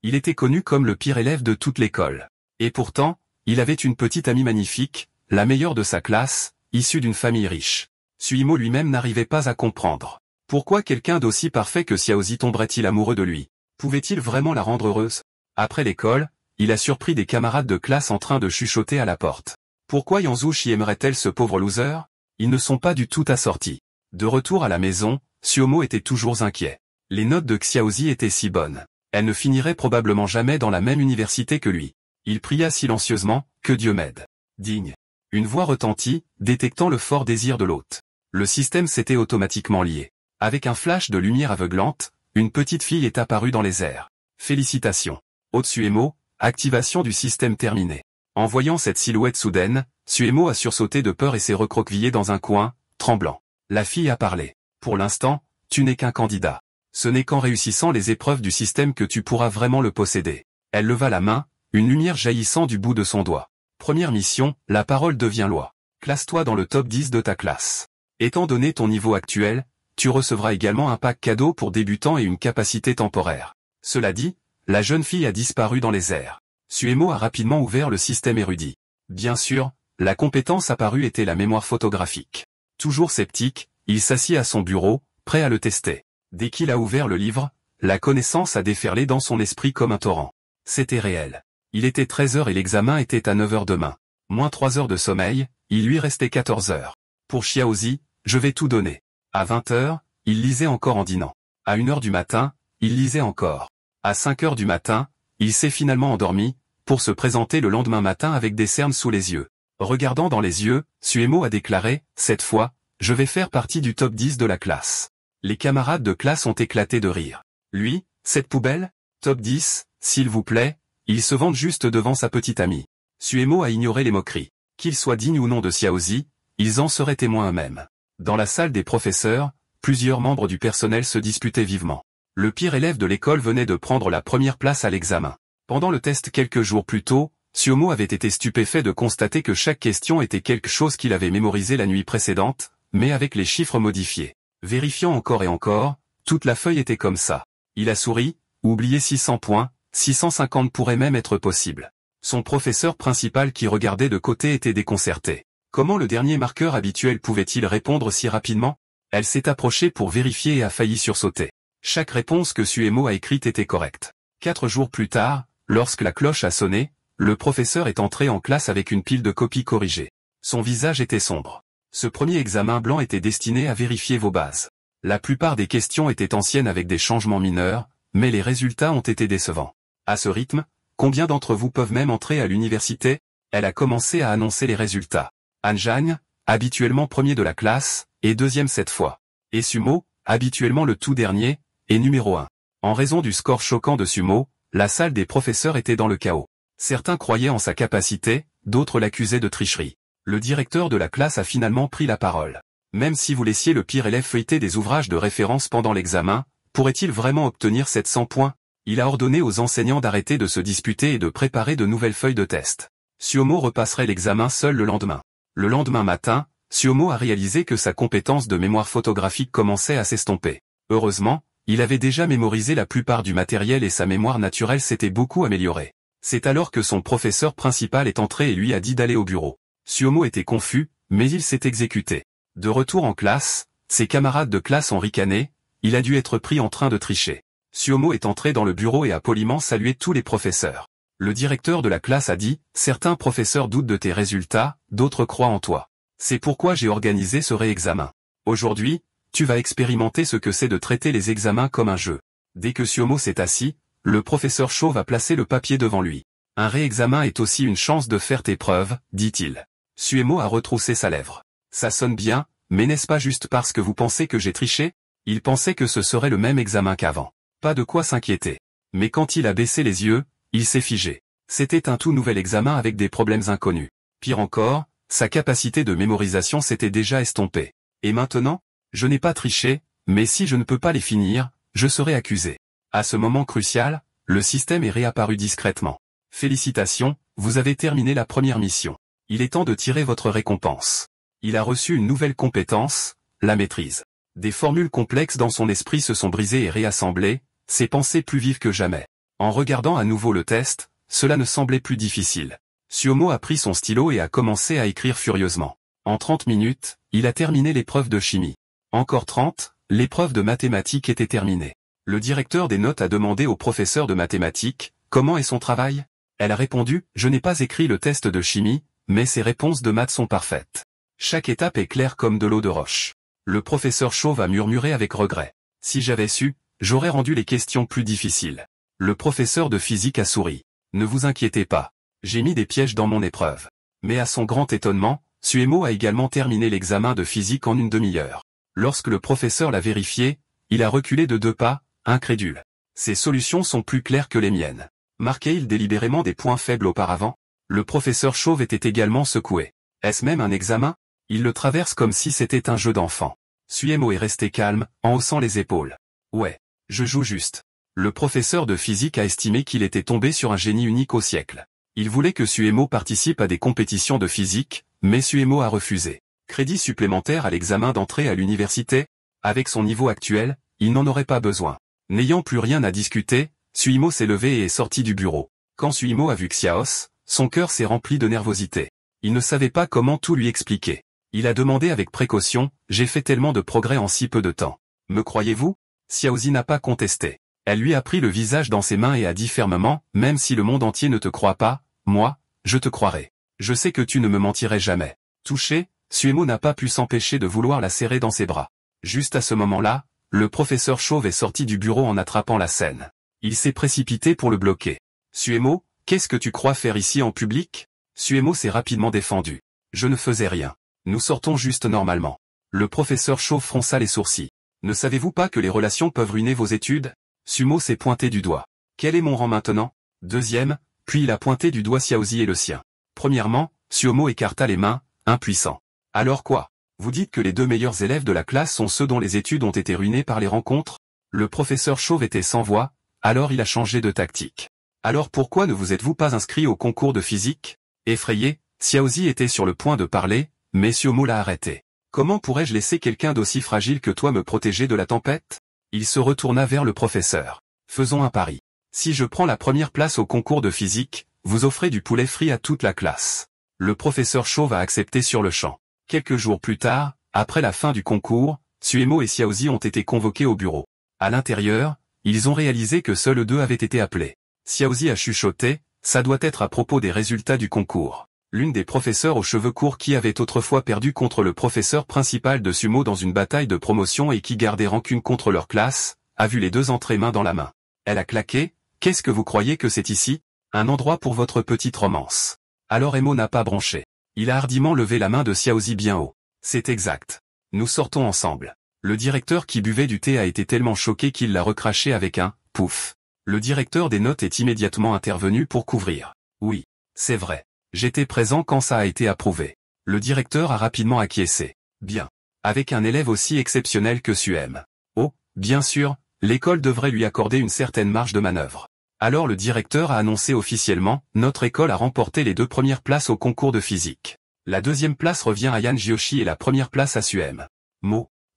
Il était connu comme le pire élève de toute l'école. Et pourtant, il avait une petite amie magnifique, la meilleure de sa classe, issue d'une famille riche. Suimo lui-même n'arrivait pas à comprendre. Pourquoi quelqu'un d'aussi parfait que Xiaozi tomberait-il amoureux de lui? Pouvait-il vraiment la rendre heureuse? Après l'école, il a surpris des camarades de classe en train de chuchoter à la porte. Pourquoi Yanzushi aimerait-elle ce pauvre loser? Ils ne sont pas du tout assortis. De retour à la maison, Suomo était toujours inquiet. Les notes de Xiaozi étaient si bonnes. Elle ne finirait probablement jamais dans la même université que lui. Il pria silencieusement, que Dieu m'aide. Digne. Une voix retentit, détectant le fort désir de l'hôte. Le système s'était automatiquement lié. Avec un flash de lumière aveuglante, une petite fille est apparue dans les airs. Félicitations. Hôte Suomo, activation du système terminée. En voyant cette silhouette soudaine, Suomo a sursauté de peur et s'est recroquevillé dans un coin, tremblant. La fille a parlé. Pour l'instant, tu n'es qu'un candidat. Ce n'est qu'en réussissant les épreuves du système que tu pourras vraiment le posséder. Elle leva la main, une lumière jaillissant du bout de son doigt. Première mission, la parole devient loi. Classe-toi dans le top 10 de ta classe. Étant donné ton niveau actuel, tu recevras également un pack cadeau pour débutants et une capacité temporaire. Cela dit, la jeune fille a disparu dans les airs. Suomo a rapidement ouvert le système érudit. Bien sûr, la compétence apparue était la mémoire photographique. Toujours sceptique, il s'assit à son bureau, prêt à le tester. Dès qu'il a ouvert le livre, la connaissance a déferlé dans son esprit comme un torrent. C'était réel. Il était 13 heures et l'examen était à 9 heures demain. Moins 3 heures de sommeil, il lui restait 14 heures. Pour Xiaozi, je vais tout donner. À 20 heures, il lisait encore en dînant. À 1 heure du matin, il lisait encore. À 5 heures du matin, il s'est finalement endormi, pour se présenter le lendemain matin avec des cernes sous les yeux. Regardant dans les yeux, Suomo a déclaré, cette fois, je vais faire partie du top 10 de la classe. Les camarades de classe ont éclaté de rire. Lui, cette poubelle? Top 10, s'il vous plaît, il se vante juste devant sa petite amie. Suomo a ignoré les moqueries. Qu'ils soient dignes ou non de Xiaozi, ils en seraient témoins eux-mêmes. Dans la salle des professeurs, plusieurs membres du personnel se disputaient vivement. Le pire élève de l'école venait de prendre la première place à l'examen. Pendant le test quelques jours plus tôt, Suomo avait été stupéfait de constater que chaque question était quelque chose qu'il avait mémorisé la nuit précédente, mais avec les chiffres modifiés. Vérifiant encore et encore, toute la feuille était comme ça. Il a souri, oublié 600 points, 650 pourrait même être possible. Son professeur principal qui regardait de côté était déconcerté. Comment le dernier marqueur habituel pouvait-il répondre si rapidement? Elle s'est approchée pour vérifier et a failli sursauter. Chaque réponse que Suomo a écrite était correcte. 4 jours plus tard, lorsque la cloche a sonné, le professeur est entré en classe avec une pile de copies corrigées. Son visage était sombre. Ce premier examen blanc était destiné à vérifier vos bases. La plupart des questions étaient anciennes avec des changements mineurs, mais les résultats ont été décevants. À ce rythme, combien d'entre vous peuvent même entrer à l'université? Elle a commencé à annoncer les résultats. Anjang, habituellement premier de la classe, est deuxième cette fois. Et Sumo, habituellement le tout dernier, est numéro 1. En raison du score choquant de Sumo, la salle des professeurs était dans le chaos. Certains croyaient en sa capacité, d'autres l'accusaient de tricherie. Le directeur de la classe a finalement pris la parole. Même si vous laissiez le pire élève feuilleter des ouvrages de référence pendant l'examen, pourrait-il vraiment obtenir 700 points? Il a ordonné aux enseignants d'arrêter de se disputer et de préparer de nouvelles feuilles de test. Suomo repasserait l'examen seul le lendemain. Le lendemain matin, Suomo a réalisé que sa compétence de mémoire photographique commençait à s'estomper. Heureusement, il avait déjà mémorisé la plupart du matériel et sa mémoire naturelle s'était beaucoup améliorée. C'est alors que son professeur principal est entré et lui a dit d'aller au bureau. Suomo était confus, mais il s'est exécuté. De retour en classe, ses camarades de classe ont ricané, il a dû être pris en train de tricher. Suomo est entré dans le bureau et a poliment salué tous les professeurs. Le directeur de la classe a dit, certains professeurs doutent de tes résultats, d'autres croient en toi. C'est pourquoi j'ai organisé ce réexamen. Aujourd'hui, tu vas expérimenter ce que c'est de traiter les examens comme un jeu. Dès que Suomo s'est assis, le professeur chauve a placé le papier devant lui. Un réexamen est aussi une chance de faire tes preuves, dit-il. Suomo a retroussé sa lèvre. Ça sonne bien, mais n'est-ce pas juste parce que vous pensez que j'ai triché? Il pensait que ce serait le même examen qu'avant. Pas de quoi s'inquiéter. Mais quand il a baissé les yeux, il s'est figé. C'était un tout nouvel examen avec des problèmes inconnus. Pire encore, sa capacité de mémorisation s'était déjà estompée. Et maintenant? Je n'ai pas triché, mais si je ne peux pas les finir, je serai accusé. À ce moment crucial, le système est réapparu discrètement. Félicitations, vous avez terminé la première mission. Il est temps de tirer votre récompense. Il a reçu une nouvelle compétence, la maîtrise. Des formules complexes dans son esprit se sont brisées et réassemblées, ses pensées plus vives que jamais. En regardant à nouveau le test, cela ne semblait plus difficile. Suomo a pris son stylo et a commencé à écrire furieusement. En 30 minutes, il a terminé l'épreuve de chimie. Encore 30, l'épreuve de mathématiques était terminée. Le directeur des notes a demandé au professeur de mathématiques, comment est son travail? Elle a répondu, je n'ai pas écrit le test de chimie, mais ses réponses de maths sont parfaites. Chaque étape est claire comme de l'eau de roche. Le professeur Chauve a murmuré avec regret. Si j'avais su, j'aurais rendu les questions plus difficiles. Le professeur de physique a souri. Ne vous inquiétez pas. J'ai mis des pièges dans mon épreuve. Mais à son grand étonnement, Suomo a également terminé l'examen de physique en une demi-heure. Lorsque le professeur l'a vérifié, il a reculé de 2 pas, incrédule. Ses solutions sont plus claires que les miennes. Marquait-il délibérément des points faibles auparavant? Le professeur Chauve était également secoué. Est-ce même un examen? Il le traverse comme si c'était un jeu d'enfant. Suomo est resté calme, en haussant les épaules. Ouais, je joue juste. Le professeur de physique a estimé qu'il était tombé sur un génie unique au siècle. Il voulait que Suomo participe à des compétitions de physique, mais Suomo a refusé. Crédit supplémentaire à l'examen d'entrée à l'université? Avec son niveau actuel, il n'en aurait pas besoin. N'ayant plus rien à discuter, Suomo s'est levé et est sorti du bureau. Quand Suomo a vu Xiaos, son cœur s'est rempli de nervosité. Il ne savait pas comment tout lui expliquer. Il a demandé avec précaution, j'ai fait tellement de progrès en si peu de temps. Me croyez-vous? Xiaozi n'a pas contesté. Elle lui a pris le visage dans ses mains et a dit fermement, même si le monde entier ne te croit pas, moi, je te croirai. Je sais que tu ne me mentirais jamais. Touché, Suomo n'a pas pu s'empêcher de vouloir la serrer dans ses bras. Juste à ce moment-là, le professeur Chauve est sorti du bureau en attrapant la scène. Il s'est précipité pour le bloquer. Suomo, qu'est-ce que tu crois faire ici en public? Suomo s'est rapidement défendu. Je ne faisais rien. Nous sortons juste normalement. Le professeur Chauve fronça les sourcils. Ne savez-vous pas que les relations peuvent ruiner vos études? Suomo s'est pointé du doigt. Quel est mon rang maintenant? Deuxième, puis il a pointé du doigt Xiaozi et le sien. Premièrement, Suomo écarta les mains, impuissant. Alors quoi? Vous dites que les 2 meilleurs élèves de la classe sont ceux dont les études ont été ruinées par les rencontres? Le professeur Chauve était sans voix, alors il a changé de tactique. Alors pourquoi ne vous êtes-vous pas inscrit au concours de physique? Effrayé, Xiaozi était sur le point de parler, mais Suomo l'a arrêté. Comment pourrais-je laisser quelqu'un d'aussi fragile que toi me protéger de la tempête? Il se retourna vers le professeur. Faisons un pari. Si je prends la première place au concours de physique, vous offrez du poulet frit à toute la classe. Le professeur Chauve a accepté sur le champ. Quelques jours plus tard, après la fin du concours, Suomo et Xiaozi ont été convoqués au bureau. À l'intérieur, ils ont réalisé que seuls 2 avaient été appelés. Xiaozi a chuchoté, ça doit être à propos des résultats du concours. L'une des professeurs aux cheveux courts qui avait autrefois perdu contre le professeur principal de sumo dans une bataille de promotion et qui gardait rancune contre leur classe, a vu les 2 entrer main dans la main. Elle a claqué, qu'est-ce que vous croyez que c'est ici? Un endroit pour votre petite romance. Alors Emo n'a pas bronché. Il a hardiment levé la main de Xiaozi bien haut. C'est exact. Nous sortons ensemble. Le directeur qui buvait du thé a été tellement choqué qu'il l'a recraché avec un « pouf ». Le directeur des notes est immédiatement intervenu pour couvrir. Oui, c'est vrai. J'étais présent quand ça a été approuvé. Le directeur a rapidement acquiescé. Bien. Avec un élève aussi exceptionnel que Suem. Oh, bien sûr, l'école devrait lui accorder une certaine marge de manœuvre. Alors le directeur a annoncé officiellement, notre école a remporté les 2 premières places au concours de physique. La 2e place revient à Yan Jioshi et la 1re place à Suem.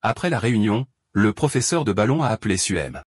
Après la réunion, le professeur de ballon a appelé Suem.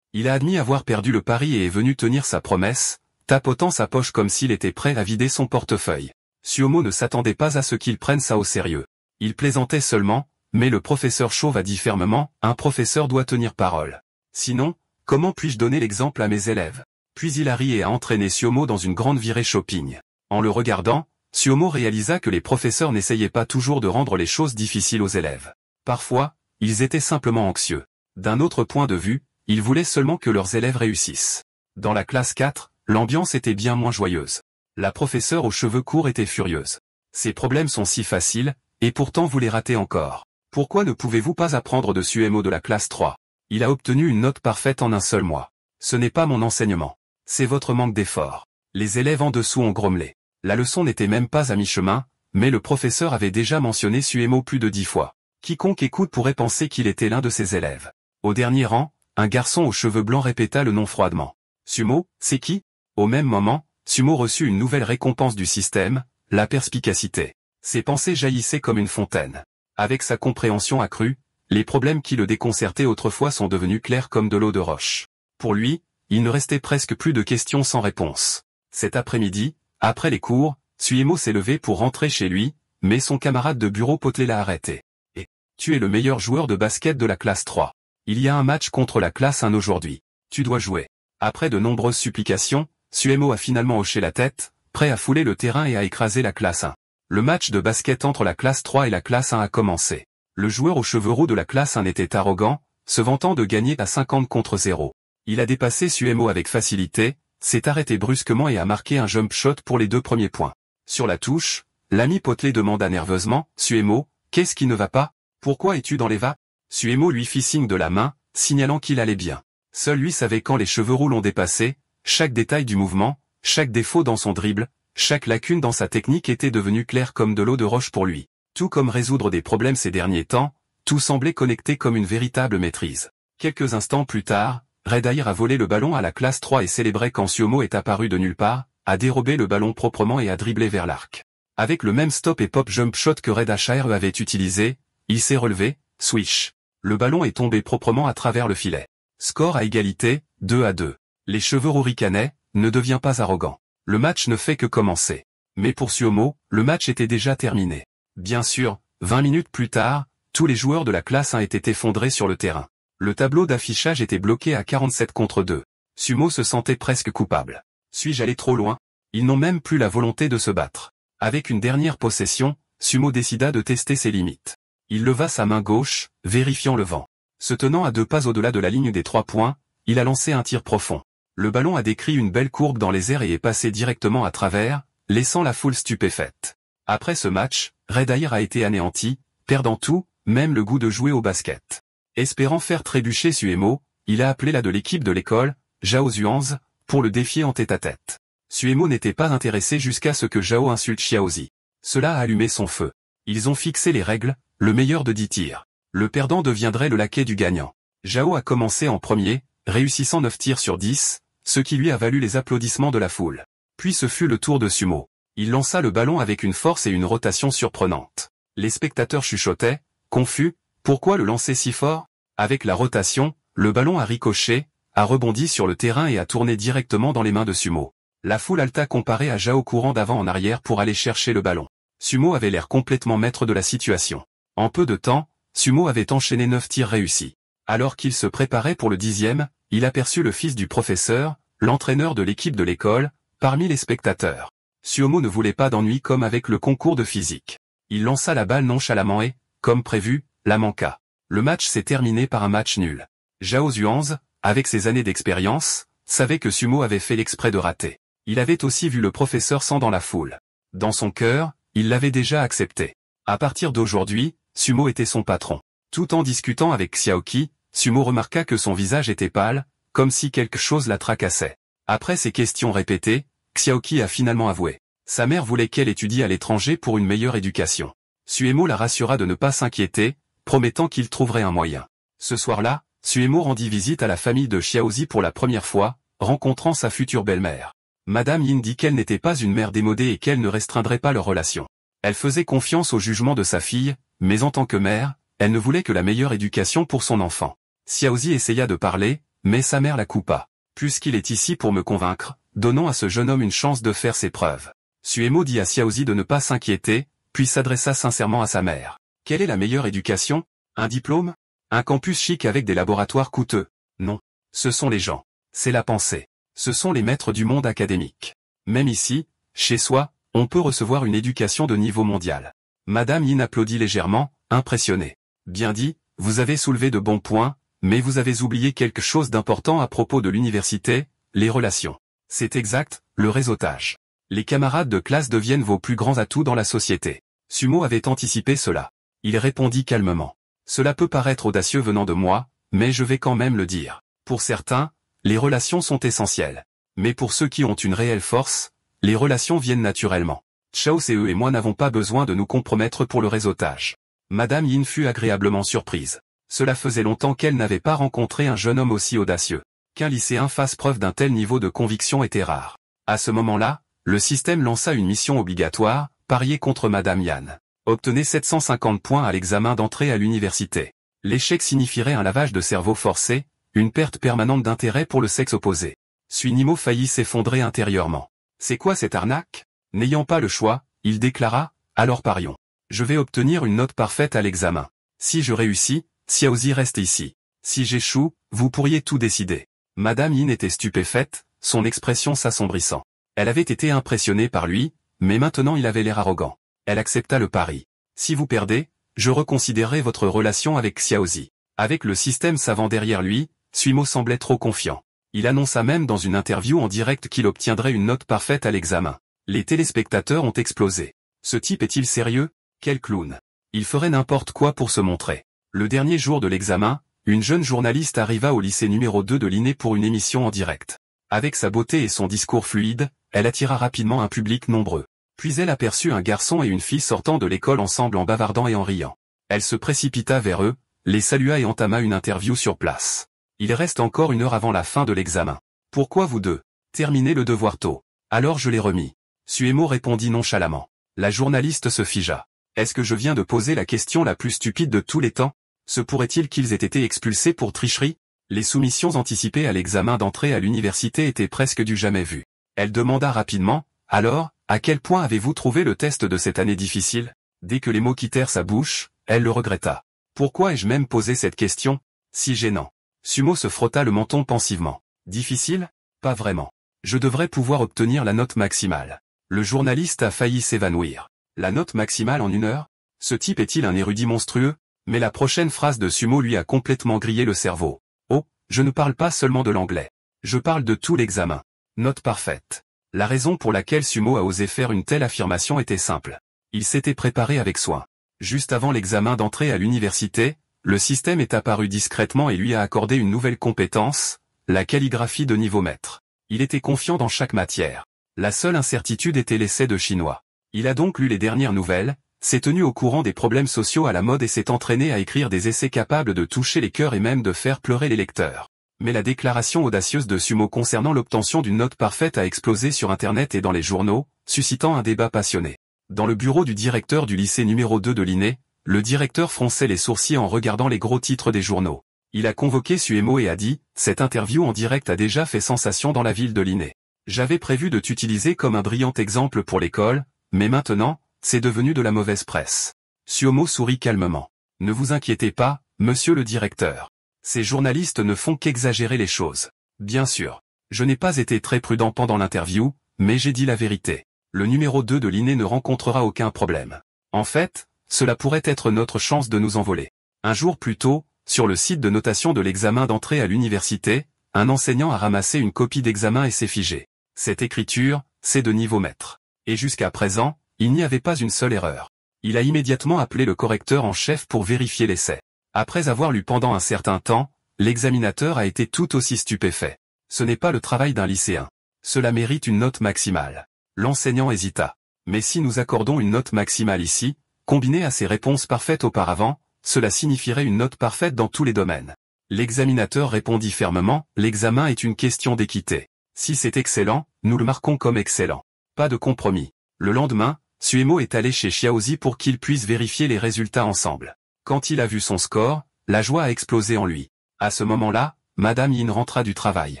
Il a admis avoir perdu le pari et est venu tenir sa promesse, tapotant sa poche comme s'il était prêt à vider son portefeuille. Suomo ne s'attendait pas à ce qu'il prenne ça au sérieux. Il plaisantait seulement, mais le professeur Chauve a dit fermement, un professeur doit tenir parole. Sinon, comment puis-je donner l'exemple à mes élèves? Puis il a ri et a entraîné Suomo dans une grande virée shopping. En le regardant, Suomo réalisa que les professeurs n'essayaient pas toujours de rendre les choses difficiles aux élèves. Parfois, ils étaient simplement anxieux. D'un autre point de vue, ils voulaient seulement que leurs élèves réussissent. Dans la classe 4, l'ambiance était bien moins joyeuse. La professeure aux cheveux courts était furieuse. Ces problèmes sont si faciles, et pourtant vous les ratez encore. Pourquoi ne pouvez-vous pas apprendre de Suomo de la classe 3? Il a obtenu une note parfaite en un seul mois. Ce n'est pas mon enseignement. C'est votre manque d'effort. Les élèves en dessous ont grommelé. La leçon n'était même pas à mi-chemin, mais le professeur avait déjà mentionné Suomo plus de 10 fois. Quiconque écoute pourrait penser qu'il était l'un de ses élèves. Au dernier rang, un garçon aux cheveux blancs répéta le nom froidement. Sumo, c'est qui? Au même moment, Sumo reçut une nouvelle récompense du système, la perspicacité. Ses pensées jaillissaient comme une fontaine. Avec sa compréhension accrue, les problèmes qui le déconcertaient autrefois sont devenus clairs comme de l'eau de roche. Pour lui, il ne restait presque plus de questions sans réponse. Cet après-midi, après les cours, Suemo s'est levé pour rentrer chez lui, mais son camarade de bureau Potley l'a arrêté. « Et tu es le meilleur joueur de basket de la classe 3. Il y a un match contre la classe 1 aujourd'hui. Tu dois jouer. » Après de nombreuses supplications, Suemo a finalement hoché la tête, prêt à fouler le terrain et à écraser la classe 1. Le match de basket entre la classe 3 et la classe 1 a commencé. Le joueur aux cheveux roux de la classe 1 était arrogant, se vantant de gagner à 50 contre 0. Il a dépassé Suemo avec facilité, s'est arrêté brusquement et a marqué un jump shot pour les 2 premiers points. Sur la touche, l'ami Potley demanda nerveusement, « Suemo, qu'est-ce qui ne va pas? Pourquoi es-tu dans les vapes ?» Suemo lui fit signe de la main, signalant qu'il allait bien. Seul lui savait quand les cheveux roux l'ont dépassé, chaque détail du mouvement, chaque défaut dans son dribble, chaque lacune dans sa technique était devenue claire comme de l'eau de roche pour lui. Tout comme résoudre des problèmes ces derniers temps, tout semblait connecté comme une véritable maîtrise. Quelques instants plus tard, Red Air a volé le ballon à la classe 3 et célébrait quand Suemo est apparu de nulle part, a dérobé le ballon proprement et a dribblé vers l'arc. Avec le même stop et pop jump shot que Red HR avait utilisé, il s'est relevé, swish. Le ballon est tombé proprement à travers le filet. Score à égalité, 2-2. Les cheveux roux ricanaient, ne devient pas arrogant. Le match ne fait que commencer. Mais pour Suemo, le match était déjà terminé. Bien sûr, 20 minutes plus tard, tous les joueurs de la classe 1 étaient effondrés sur le terrain. Le tableau d'affichage était bloqué à 47 contre 2. Suemo se sentait presque coupable. Suis-je allé trop loin? Ils n'ont même plus la volonté de se battre. Avec une dernière possession, Suemo décida de tester ses limites. Il leva sa main gauche, vérifiant le vent. Se tenant à 2 pas au-delà de la ligne des 3 points, il a lancé un tir profond. Le ballon a décrit une belle courbe dans les airs et est passé directement à travers, laissant la foule stupéfaite. Après ce match, Red Air a été anéanti, perdant tout, même le goût de jouer au basket. Espérant faire trébucher Suemo, il a appelé la de l'équipe de l'école, Zhao Zhuangzi, pour le défier en tête-à-tête. Suemo n'était pas intéressé jusqu'à ce que Zhao insulte Xiaozi. Cela a allumé son feu. Ils ont fixé les règles, le meilleur de 10 tirs. Le perdant deviendrait le laquais du gagnant. Zhao a commencé en premier, réussissant 9 tirs sur 10, ce qui lui a valu les applaudissements de la foule. Puis ce fut le tour de Suemo. Il lança le ballon avec une force et une rotation surprenantes. Les spectateurs chuchotaient, confus, pourquoi le lancer si fort? Avec la rotation, le ballon a ricoché, a rebondi sur le terrain et a tourné directement dans les mains de Suemo. La foule alta comparé à Zhao courant d'avant en arrière pour aller chercher le ballon. Suemo avait l'air complètement maître de la situation. En peu de temps, Suemo avait enchaîné 9 tirs réussis. Alors qu'il se préparait pour le 10e, il aperçut le fils du professeur, l'entraîneur de l'équipe de l'école, parmi les spectateurs. Suemo ne voulait pas d'ennui comme avec le concours de physique. Il lança la balle nonchalamment et, comme prévu, la manqua. Le match s'est terminé par un match nul. Zhao Zhuangzi, avec ses années d'expérience, savait que Suemo avait fait l'exprès de rater. Il avait aussi vu le professeur sans dans la foule. Dans son cœur, il l'avait déjà accepté. À partir d'aujourd'hui, Suemo était son patron. Tout en discutant avec Xiaoqi, Suemo remarqua que son visage était pâle, comme si quelque chose la tracassait. Après ces questions répétées, Xiaoqi a finalement avoué. Sa mère voulait qu'elle étudie à l'étranger pour une meilleure éducation. Suemo la rassura de ne pas s'inquiéter, promettant qu'il trouverait un moyen. Ce soir-là, Suemo rendit visite à la famille de Xiaozi pour la première fois, rencontrant sa future belle-mère. Madame Yin dit qu'elle n'était pas une mère démodée et qu'elle ne restreindrait pas leur relation. Elle faisait confiance au jugement de sa fille, mais en tant que mère, elle ne voulait que la meilleure éducation pour son enfant. Xiaozi essaya de parler, mais sa mère la coupa. Puisqu'il est ici pour me convaincre, donnons à ce jeune homme une chance de faire ses preuves. Suemo dit à Xiaozi de ne pas s'inquiéter, puis s'adressa sincèrement à sa mère. Quelle est la meilleure éducation? Un diplôme? Un campus chic avec des laboratoires coûteux? Non. Ce sont les gens. C'est la pensée. Ce sont les maîtres du monde académique. Même ici, chez soi, on peut recevoir une éducation de niveau mondial. Madame Yin applaudit légèrement, impressionnée. Bien dit, vous avez soulevé de bons points, mais vous avez oublié quelque chose d'important à propos de l'université, les relations. C'est exact, le réseautage. Les camarades de classe deviennent vos plus grands atouts dans la société. Suemo avait anticipé cela. Il répondit calmement. Cela peut paraître audacieux venant de moi, mais je vais quand même le dire. Pour certains, les relations sont essentielles. Mais pour ceux qui ont une réelle force, les relations viennent naturellement. Chao Ce et moi n'avons pas besoin de nous compromettre pour le réseautage. Madame Yin fut agréablement surprise. Cela faisait longtemps qu'elle n'avait pas rencontré un jeune homme aussi audacieux. Qu'un lycéen fasse preuve d'un tel niveau de conviction était rare. À ce moment-là, le système lança une mission obligatoire, parier contre Madame Yan. Obtenez 750 points à l'examen d'entrée à l'université. L'échec signifierait un lavage de cerveau forcé, une perte permanente d'intérêt pour le sexe opposé. Suinimo faillit s'effondrer intérieurement. C'est quoi cette arnaque? N'ayant pas le choix, il déclara, alors parions. Je vais obtenir une note parfaite à l'examen. Si je réussis, Xiaozi reste ici. Si j'échoue, vous pourriez tout décider. Madame Yin était stupéfaite, son expression s'assombrissant. Elle avait été impressionnée par lui, mais maintenant il avait l'air arrogant. Elle accepta le pari. Si vous perdez, je reconsidérerai votre relation avec Xiaozi. Avec le système savant derrière lui, Suimo semblait trop confiant. Il annonça même dans une interview en direct qu'il obtiendrait une note parfaite à l'examen. Les téléspectateurs ont explosé. Ce type est-il sérieux? Quel clown. Il ferait n'importe quoi pour se montrer. Le dernier jour de l'examen, une jeune journaliste arriva au lycée numéro 2 de l'INE pour une émission en direct. Avec sa beauté et son discours fluide, elle attira rapidement un public nombreux. Puis elle aperçut un garçon et une fille sortant de l'école ensemble en bavardant et en riant. Elle se précipita vers eux, les salua et entama une interview sur place. Il reste encore 1 heure avant la fin de l'examen. Pourquoi vous deux? Terminez le devoir tôt. Alors je l'ai remis. Suemo répondit nonchalamment. La journaliste se figea. Est-ce que je viens de poser la question la plus stupide de tous les temps? Se pourrait-il qu'ils aient été expulsés pour tricherie? Les soumissions anticipées à l'examen d'entrée à l'université étaient presque du jamais vu. Elle demanda rapidement, alors, à quel point avez-vous trouvé le test de cette année difficile? Dès que les mots quittèrent sa bouche, elle le regretta. Pourquoi ai-je même posé cette question? Si gênant. Sumo se frotta le menton pensivement. Difficile? Pas vraiment. Je devrais pouvoir obtenir la note maximale. Le journaliste a failli s'évanouir. La note maximale en 1 heure? Ce type est-il un érudit monstrueux? Mais la prochaine phrase de Sumo lui a complètement grillé le cerveau. Oh, je ne parle pas seulement de l'anglais. Je parle de tout l'examen. Note parfaite. La raison pour laquelle Sumo a osé faire une telle affirmation était simple. Il s'était préparé avec soin. Juste avant l'examen d'entrée à l'université, le système est apparu discrètement et lui a accordé une nouvelle compétence, la calligraphie de niveau maître. Il était confiant dans chaque matière. La seule incertitude était l'essai de chinois. Il a donc lu les dernières nouvelles, s'est tenu au courant des problèmes sociaux à la mode et s'est entraîné à écrire des essais capables de toucher les cœurs et même de faire pleurer les lecteurs. Mais la déclaration audacieuse de Sumo concernant l'obtention d'une note parfaite a explosé sur Internet et dans les journaux, suscitant un débat passionné. Dans le bureau du directeur du lycée numéro 2 de l'INE, le directeur fronçait les sourcils en regardant les gros titres des journaux. Il a convoqué Suemo et a dit « Cette interview en direct a déjà fait sensation dans la ville de l'INE. J'avais prévu de t'utiliser comme un brillant exemple pour l'école, mais maintenant, c'est devenu de la mauvaise presse. » Suemo sourit calmement. « Ne vous inquiétez pas, monsieur le directeur. Ces journalistes ne font qu'exagérer les choses. Bien sûr, je n'ai pas été très prudent pendant l'interview, mais j'ai dit la vérité. Le numéro 2 de l'INE ne rencontrera aucun problème. En fait, cela pourrait être notre chance de nous envoler. » Un jour plus tôt, sur le site de notation de l'examen d'entrée à l'université, un enseignant a ramassé une copie d'examen et s'est figé. Cette écriture, c'est de niveau maître. Et jusqu'à présent, il n'y avait pas une seule erreur. Il a immédiatement appelé le correcteur en chef pour vérifier l'essai. Après avoir lu pendant un certain temps, l'examinateur a été tout aussi stupéfait. Ce n'est pas le travail d'un lycéen. Cela mérite une note maximale. L'enseignant hésita. Mais si nous accordons une note maximale ici, combinée à ses réponses parfaites auparavant, cela signifierait une note parfaite dans tous les domaines. L'examinateur répondit fermement, l'examen est une question d'équité. Si c'est excellent, nous le marquons comme excellent. Pas de compromis. Le lendemain, Suemo est allé chez Xiaozi pour qu'ils puissent vérifier les résultats ensemble. Quand il a vu son score, la joie a explosé en lui. À ce moment-là, Madame Yin rentra du travail.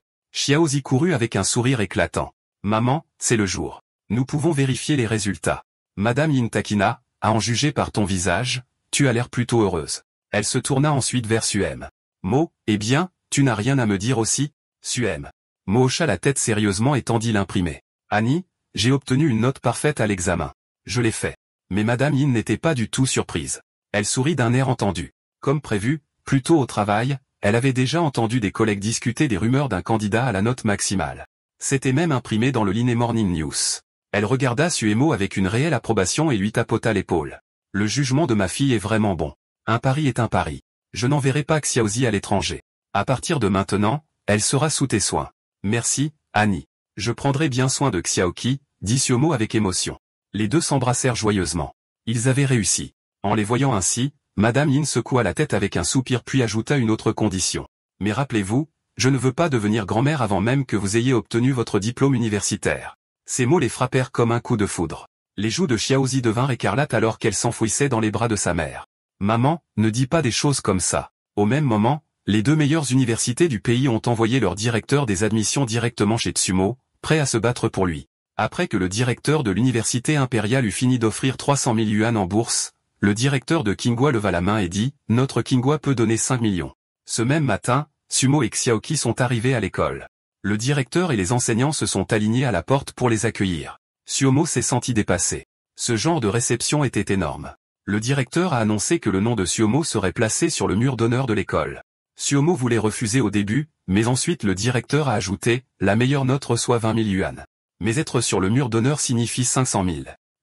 Xiaozi courut avec un sourire éclatant. Maman, c'est le jour. Nous pouvons vérifier les résultats. Madame Yin taquina, à en juger par ton visage, tu as l'air plutôt heureuse. Elle se tourna ensuite vers Suem. Mo, eh bien, tu n'as rien à me dire aussi? Suem. Mo hocha la tête sérieusement et tendit l'imprimé. Annie, j'ai obtenu une note parfaite à l'examen. Je l'ai fait. Mais Madame Yin n'était pas du tout surprise. Elle sourit d'un air entendu. Comme prévu, plus tôt au travail, elle avait déjà entendu des collègues discuter des rumeurs d'un candidat à la note maximale. C'était même imprimé dans le l'INE Morning News. Elle regarda Suemo avec une réelle approbation et lui tapota l'épaule. Le jugement de ma fille est vraiment bon. Un pari est un pari. Je n'enverrai pas Xiaozi à l'étranger. À partir de maintenant, elle sera sous tes soins. Merci, Annie. Je prendrai bien soin de Xiaoqi, dit Suemo avec émotion. Les deux s'embrassèrent joyeusement. Ils avaient réussi. En les voyant ainsi, Madame Yin secoua la tête avec un soupir puis ajouta une autre condition. Mais rappelez-vous, je ne veux pas devenir grand-mère avant même que vous ayez obtenu votre diplôme universitaire. Ces mots les frappèrent comme un coup de foudre. Les joues de Xiaozi devinrent écarlates alors qu'elle s'enfouissait dans les bras de sa mère. Maman, ne dis pas des choses comme ça. Au même moment, les deux meilleures universités du pays ont envoyé leur directeur des admissions directement chez Tsumo, prêt à se battre pour lui. Après que le directeur de l'université impériale eut fini d'offrir 300 000 yuan en bourse, le directeur de Kinghua leva la main et dit « Notre Kinghua peut donner 5 millions ». Ce même matin, Tsumo et Xiaoqi sont arrivés à l'école. Le directeur et les enseignants se sont alignés à la porte pour les accueillir. Tsumo s'est senti dépassé. Ce genre de réception était énorme. Le directeur a annoncé que le nom de Tsumo serait placé sur le mur d'honneur de l'école. Tsumo voulait refuser au début, mais ensuite le directeur a ajouté « La meilleure note reçoit 20 000 yuan ». Mais être sur le mur d'honneur signifie 500 000.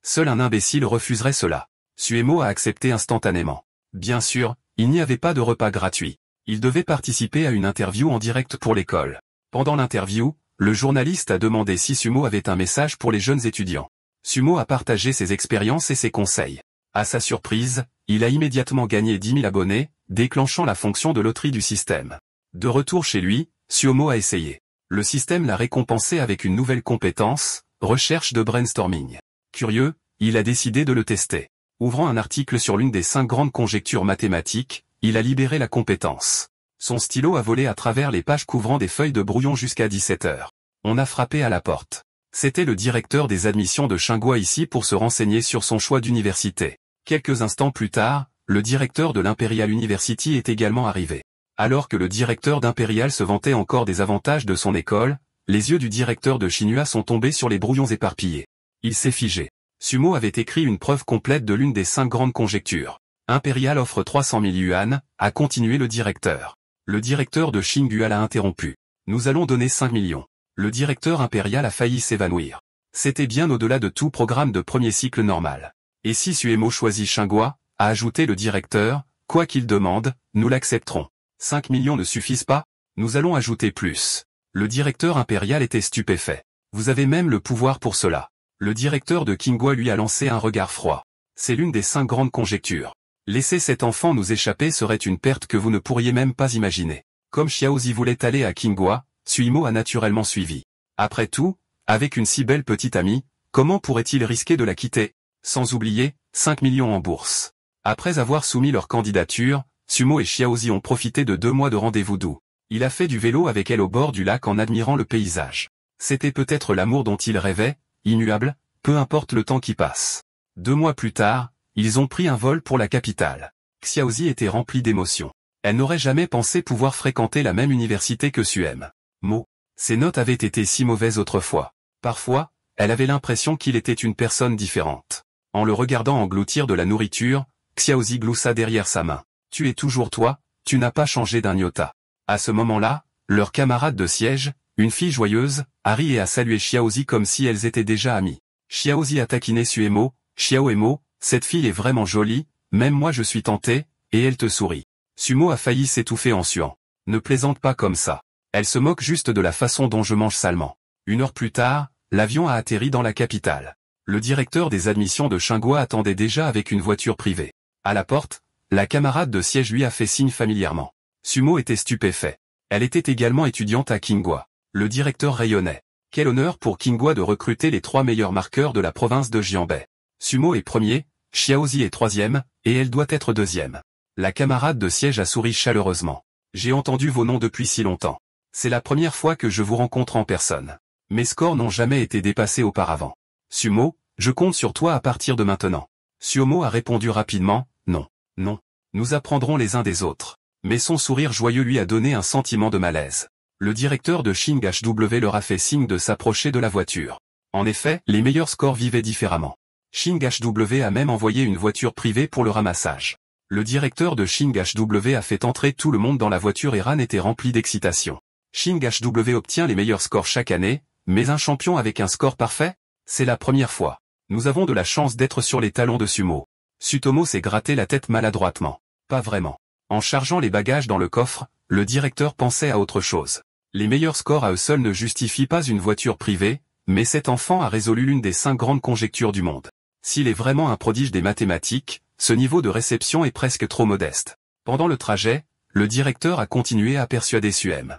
Seul un imbécile refuserait cela. Tsumo a accepté instantanément. Bien sûr, il n'y avait pas de repas gratuit. Il devait participer à une interview en direct pour l'école. Pendant l'interview, le journaliste a demandé si Tsumo avait un message pour les jeunes étudiants. Tsumo a partagé ses expériences et ses conseils. À sa surprise, il a immédiatement gagné 10 000 abonnés, déclenchant la fonction de loterie du système. De retour chez lui, Tsumo a essayé. Le système l'a récompensé avec une nouvelle compétence, recherche de brainstorming. Curieux, il a décidé de le tester. Ouvrant un article sur l'une des 5 grandes conjectures mathématiques, il a libéré la compétence. Son stylo a volé à travers les pages couvrant des feuilles de brouillon jusqu'à 17 h. On a frappé à la porte. C'était le directeur des admissions de Tsinghua ici pour se renseigner sur son choix d'université. Quelques instants plus tard, le directeur de l'Imperial University est également arrivé. Alors que le directeur d'Imperial se vantait encore des avantages de son école, les yeux du directeur de Shinhua sont tombés sur les brouillons éparpillés. Il s'est figé. Tsumo avait écrit une preuve complète de l'une des 5 grandes conjectures. Imperial offre 300 000 yuan, a continué le directeur. Le directeur de Shinhua l'a interrompu. Nous allons donner 5 millions. Le directeur impérial a failli s'évanouir. C'était bien au-delà de tout programme de premier cycle normal. Et si Tsumo choisit Tsinghua, a ajouté le directeur, quoi qu'il demande, nous l'accepterons. 5 millions ne suffisent pas, nous allons ajouter plus. Le directeur impérial était stupéfait. Vous avez même le pouvoir pour cela. Le directeur de Kinghua lui a lancé un regard froid. C'est l'une des 5 grandes conjectures. Laisser cet enfant nous échapper serait une perte que vous ne pourriez même pas imaginer. Comme Xiaozi voulait aller à Kinghua, Tsumo a naturellement suivi. Après tout, avec une si belle petite amie, comment pourrait-il risquer de la quitter? Sans oublier, 5 millions en bourse. Après avoir soumis leur candidature, Tsumo et Xiaozi ont profité de 2 mois de rendez-vous doux. Il a fait du vélo avec elle au bord du lac en admirant le paysage. C'était peut-être l'amour dont il rêvait, immuable, peu importe le temps qui passe. 2 mois plus tard, ils ont pris un vol pour la capitale. Xiaozi était remplie d'émotions. Elle n'aurait jamais pensé pouvoir fréquenter la même université que Tsumo. Ses notes avaient été si mauvaises autrefois. Parfois, elle avait l'impression qu'il était une personne différente. En le regardant engloutir de la nourriture, Xiaozi gloussa derrière sa main. « Tu es toujours toi, tu n'as pas changé d'un iota. » À ce moment-là, leur camarade de siège, une fille joyeuse, a ri et a salué Xiaozi comme si elles étaient déjà amies. Xiaozi a taquiné Tsumo, « Xiaoemo, cette fille est vraiment jolie, même moi je suis tenté, et elle te sourit. » Tsumo a failli s'étouffer en suant. « Ne plaisante pas comme ça. Elle se moque juste de la façon dont je mange salement. » 1 heure plus tard, l'avion a atterri dans la capitale. Le directeur des admissions de Tsinghua attendait déjà avec une voiture privée. À la porte, la camarade de siège lui a fait signe familièrement. Tsumo était stupéfait. Elle était également étudiante à Kinghua. Le directeur rayonnait. Quel honneur pour Kinghua de recruter les 3 meilleurs marqueurs de la province de Jianbei. Tsumo est premier, Xiaozi est 3e, et elle doit être 2e. La camarade de siège a souri chaleureusement. J'ai entendu vos noms depuis si longtemps. C'est la première fois que je vous rencontre en personne. Mes scores n'ont jamais été dépassés auparavant. Tsumo, je compte sur toi à partir de maintenant. Tsumo a répondu rapidement, non, non. Nous apprendrons les uns des autres. Mais son sourire joyeux lui a donné un sentiment de malaise. Le directeur de Shinhwa leur a fait signe de s'approcher de la voiture. En effet, les meilleurs scores vivaient différemment. Shinhwa a même envoyé une voiture privée pour le ramassage. Le directeur de Shinhwa a fait entrer tout le monde dans la voiture et Ran était rempli d'excitation. Shinhwa obtient les meilleurs scores chaque année, mais un champion avec un score parfait? C'est la première fois. Nous avons de la chance d'être sur les talons de Tsumo. Tsutomo s'est gratté la tête maladroitement. Pas vraiment. En chargeant les bagages dans le coffre, le directeur pensait à autre chose. Les meilleurs scores à eux seuls ne justifient pas une voiture privée, mais cet enfant a résolu l'une des 5 grandes conjectures du monde. S'il est vraiment un prodige des mathématiques, ce niveau de réception est presque trop modeste. Pendant le trajet, le directeur a continué à persuader Tsumo.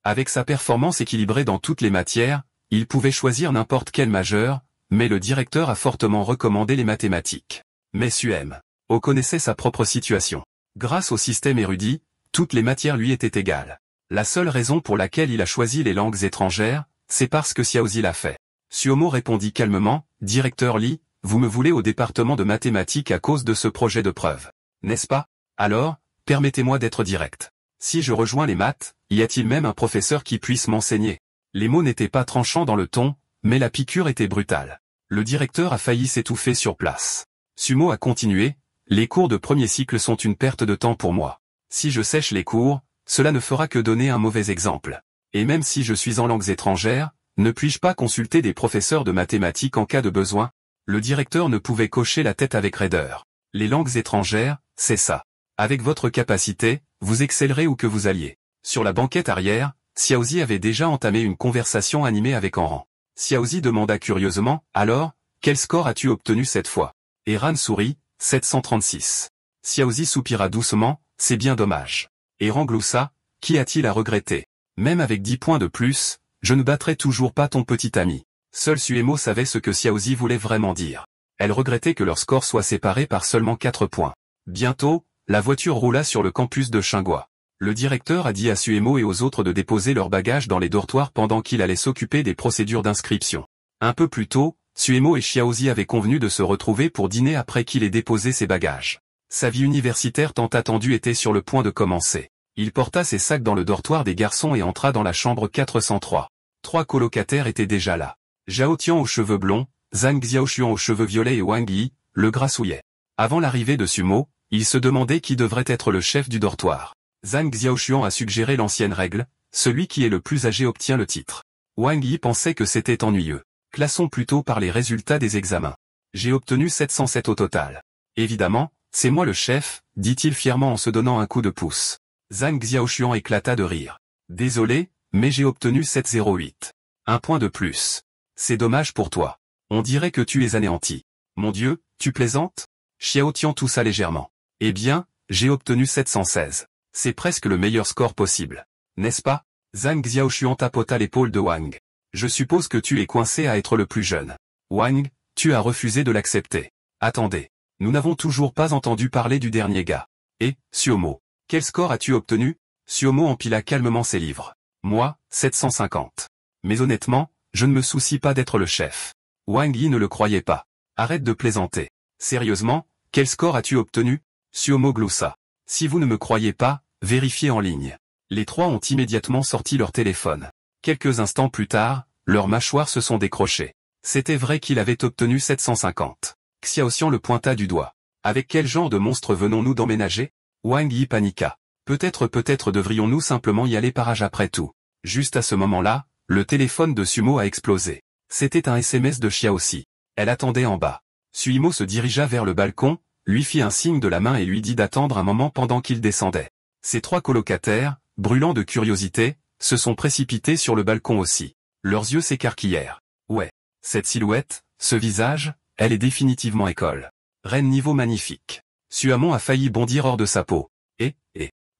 Avec sa performance équilibrée dans toutes les matières, il pouvait choisir n'importe quel majeur, mais le directeur a fortement recommandé les mathématiques. Mais Tsumo connaissait sa propre situation. Grâce au système érudit, Toutes les matières lui étaient égales. La seule raison pour laquelle il a choisi les langues étrangères, c'est parce que Xiaozi l'a fait. Suomo répondit calmement, « Directeur Li, vous me voulez au département de mathématiques à cause de ce projet de preuve. N'est-ce pas? Alors, permettez-moi d'être direct. Si je rejoins les maths, y a-t-il même un professeur qui puisse m'enseigner ?» Les mots n'étaient pas tranchants dans le ton, mais la piqûre était brutale. Le directeur a failli s'étouffer sur place. Suomo a continué, « Les cours de premier cycle sont une perte de temps pour moi. Si je sèche les cours, cela ne fera que donner un mauvais exemple. Et même si je suis en langues étrangères, ne puis-je pas consulter des professeurs de mathématiques en cas de besoin? Le directeur ne pouvait cocher la tête avec raideur. Les langues étrangères, c'est ça. Avec votre capacité, vous excellerez où que vous alliez. Sur la banquette arrière, Xiaozi avait déjà entamé une conversation animée avec Enran. Xiaozi demanda curieusement, « Alors, quel score as-tu obtenu cette fois ?» Et Ran sourit, « 736. » Xiaozi soupira doucement, « C'est bien dommage. » Et Ran gloussa, « Qui a-t-il à regretter? Même avec 10 points de plus, je ne battrai toujours pas ton petit ami. » Seul Suomo savait ce que Xiaozi voulait vraiment dire. Elle regrettait que leur score soit séparé par seulement 4 points. Bientôt, la voiture roula sur le campus de Tsinghua. Le directeur a dit à Suomo et aux autres de déposer leurs bagages dans les dortoirs pendant qu'il allait s'occuper des procédures d'inscription. Un peu plus tôt, Suomo et Xiaozi avaient convenu de se retrouver pour dîner après qu'il ait déposé ses bagages. Sa vie universitaire tant attendue était sur le point de commencer. Il porta ses sacs dans le dortoir des garçons et entra dans la chambre 403. 3 colocataires étaient déjà là. Zhao Tian aux cheveux blonds, Zhang Xiaoxuan aux cheveux violets et Wang Yi, le grassouillet. Avant l'arrivée de Suomo, il se demandait qui devrait être le chef du dortoir. Zhang Xiaoxuan a suggéré l'ancienne règle, celui qui est le plus âgé obtient le titre. Wang Yi pensait que c'était ennuyeux. Classons plutôt par les résultats des examens. J'ai obtenu 707 au total. Évidemment, c'est moi le chef, dit-il fièrement en se donnant un coup de pouce. Zhang Xiaoxuan éclata de rire. Désolé, mais j'ai obtenu 708. Un point de plus. C'est dommage pour toi. On dirait que tu es anéanti. Mon Dieu, tu plaisantes? Xiao Tian toussa légèrement. Eh bien, j'ai obtenu 716. C'est presque le meilleur score possible. N'est-ce pas? Zhang Xiaoxuan tapota l'épaule de Wang. Je suppose que tu es coincé à être le plus jeune. Wang, tu as refusé de l'accepter. Attendez. Nous n'avons toujours pas entendu parler du dernier gars. Et, Suomo, quel score as-tu obtenu? Suomo empila calmement ses livres. Moi, 750. Mais honnêtement, je ne me soucie pas d'être le chef. Wang Yi ne le croyait pas. Arrête de plaisanter. Sérieusement, quel score as-tu obtenu? Suomo gloussa. Si vous ne me croyez pas, vérifiez en ligne. Les trois ont immédiatement sorti leur téléphone. Quelques instants plus tard, leurs mâchoires se sont décrochées. C'était vrai qu'il avait obtenu 750. Xiaoxian le pointa du doigt. Avec quel genre de monstre venons-nous d'emménager? Wang Yi paniqua. Peut-être devrions-nous simplement y aller par âge après tout. Juste à ce moment-là, le téléphone de Suomo a explosé. C'était un SMS de Xiaoxi. Elle attendait en bas. Suomo se dirigea vers le balcon, lui fit un signe de la main et lui dit d'attendre un moment pendant qu'il descendait. Ces trois colocataires, brûlant de curiosité, se sont précipités sur le balcon aussi. Leurs yeux s'écarquillèrent. Ouais. Cette silhouette, ce visage, elle est définitivement école. Reine niveau magnifique. Suomo a failli bondir hors de sa peau.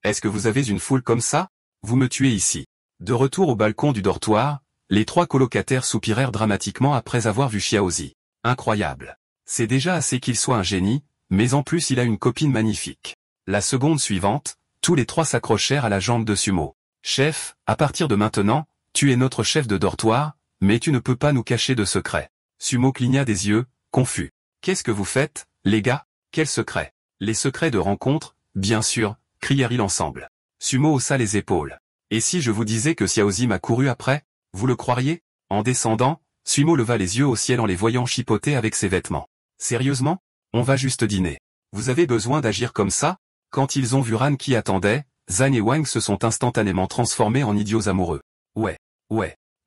Est-ce que vous avez une foule comme ça? Vous me tuez ici. De retour au balcon du dortoir, les trois colocataires soupirèrent dramatiquement après avoir vu Xiaozi. Incroyable. C'est déjà assez qu'il soit un génie, mais en plus il a une copine magnifique. La seconde suivante, tous les trois s'accrochèrent à la jambe de Suomo. Chef, à partir de maintenant, tu es notre chef de dortoir, mais tu ne peux pas nous cacher de secrets. Suomo cligna des yeux, confus. Qu'est-ce que vous faites, les gars? Quels secrets? Les secrets de rencontre, bien sûr, crièrent-ils ensemble. Suomo haussa les épaules. Et si je vous disais que Xiaozi m'a couru après, vous le croiriez? En descendant, Suomo leva les yeux au ciel en les voyant chipoter avec ses vêtements. Sérieusement? On va juste dîner. Vous avez besoin d'agir comme ça? Quand ils ont vu Ran qui attendait, Zhang et Wang se sont instantanément transformés en idiots amoureux. Ouais.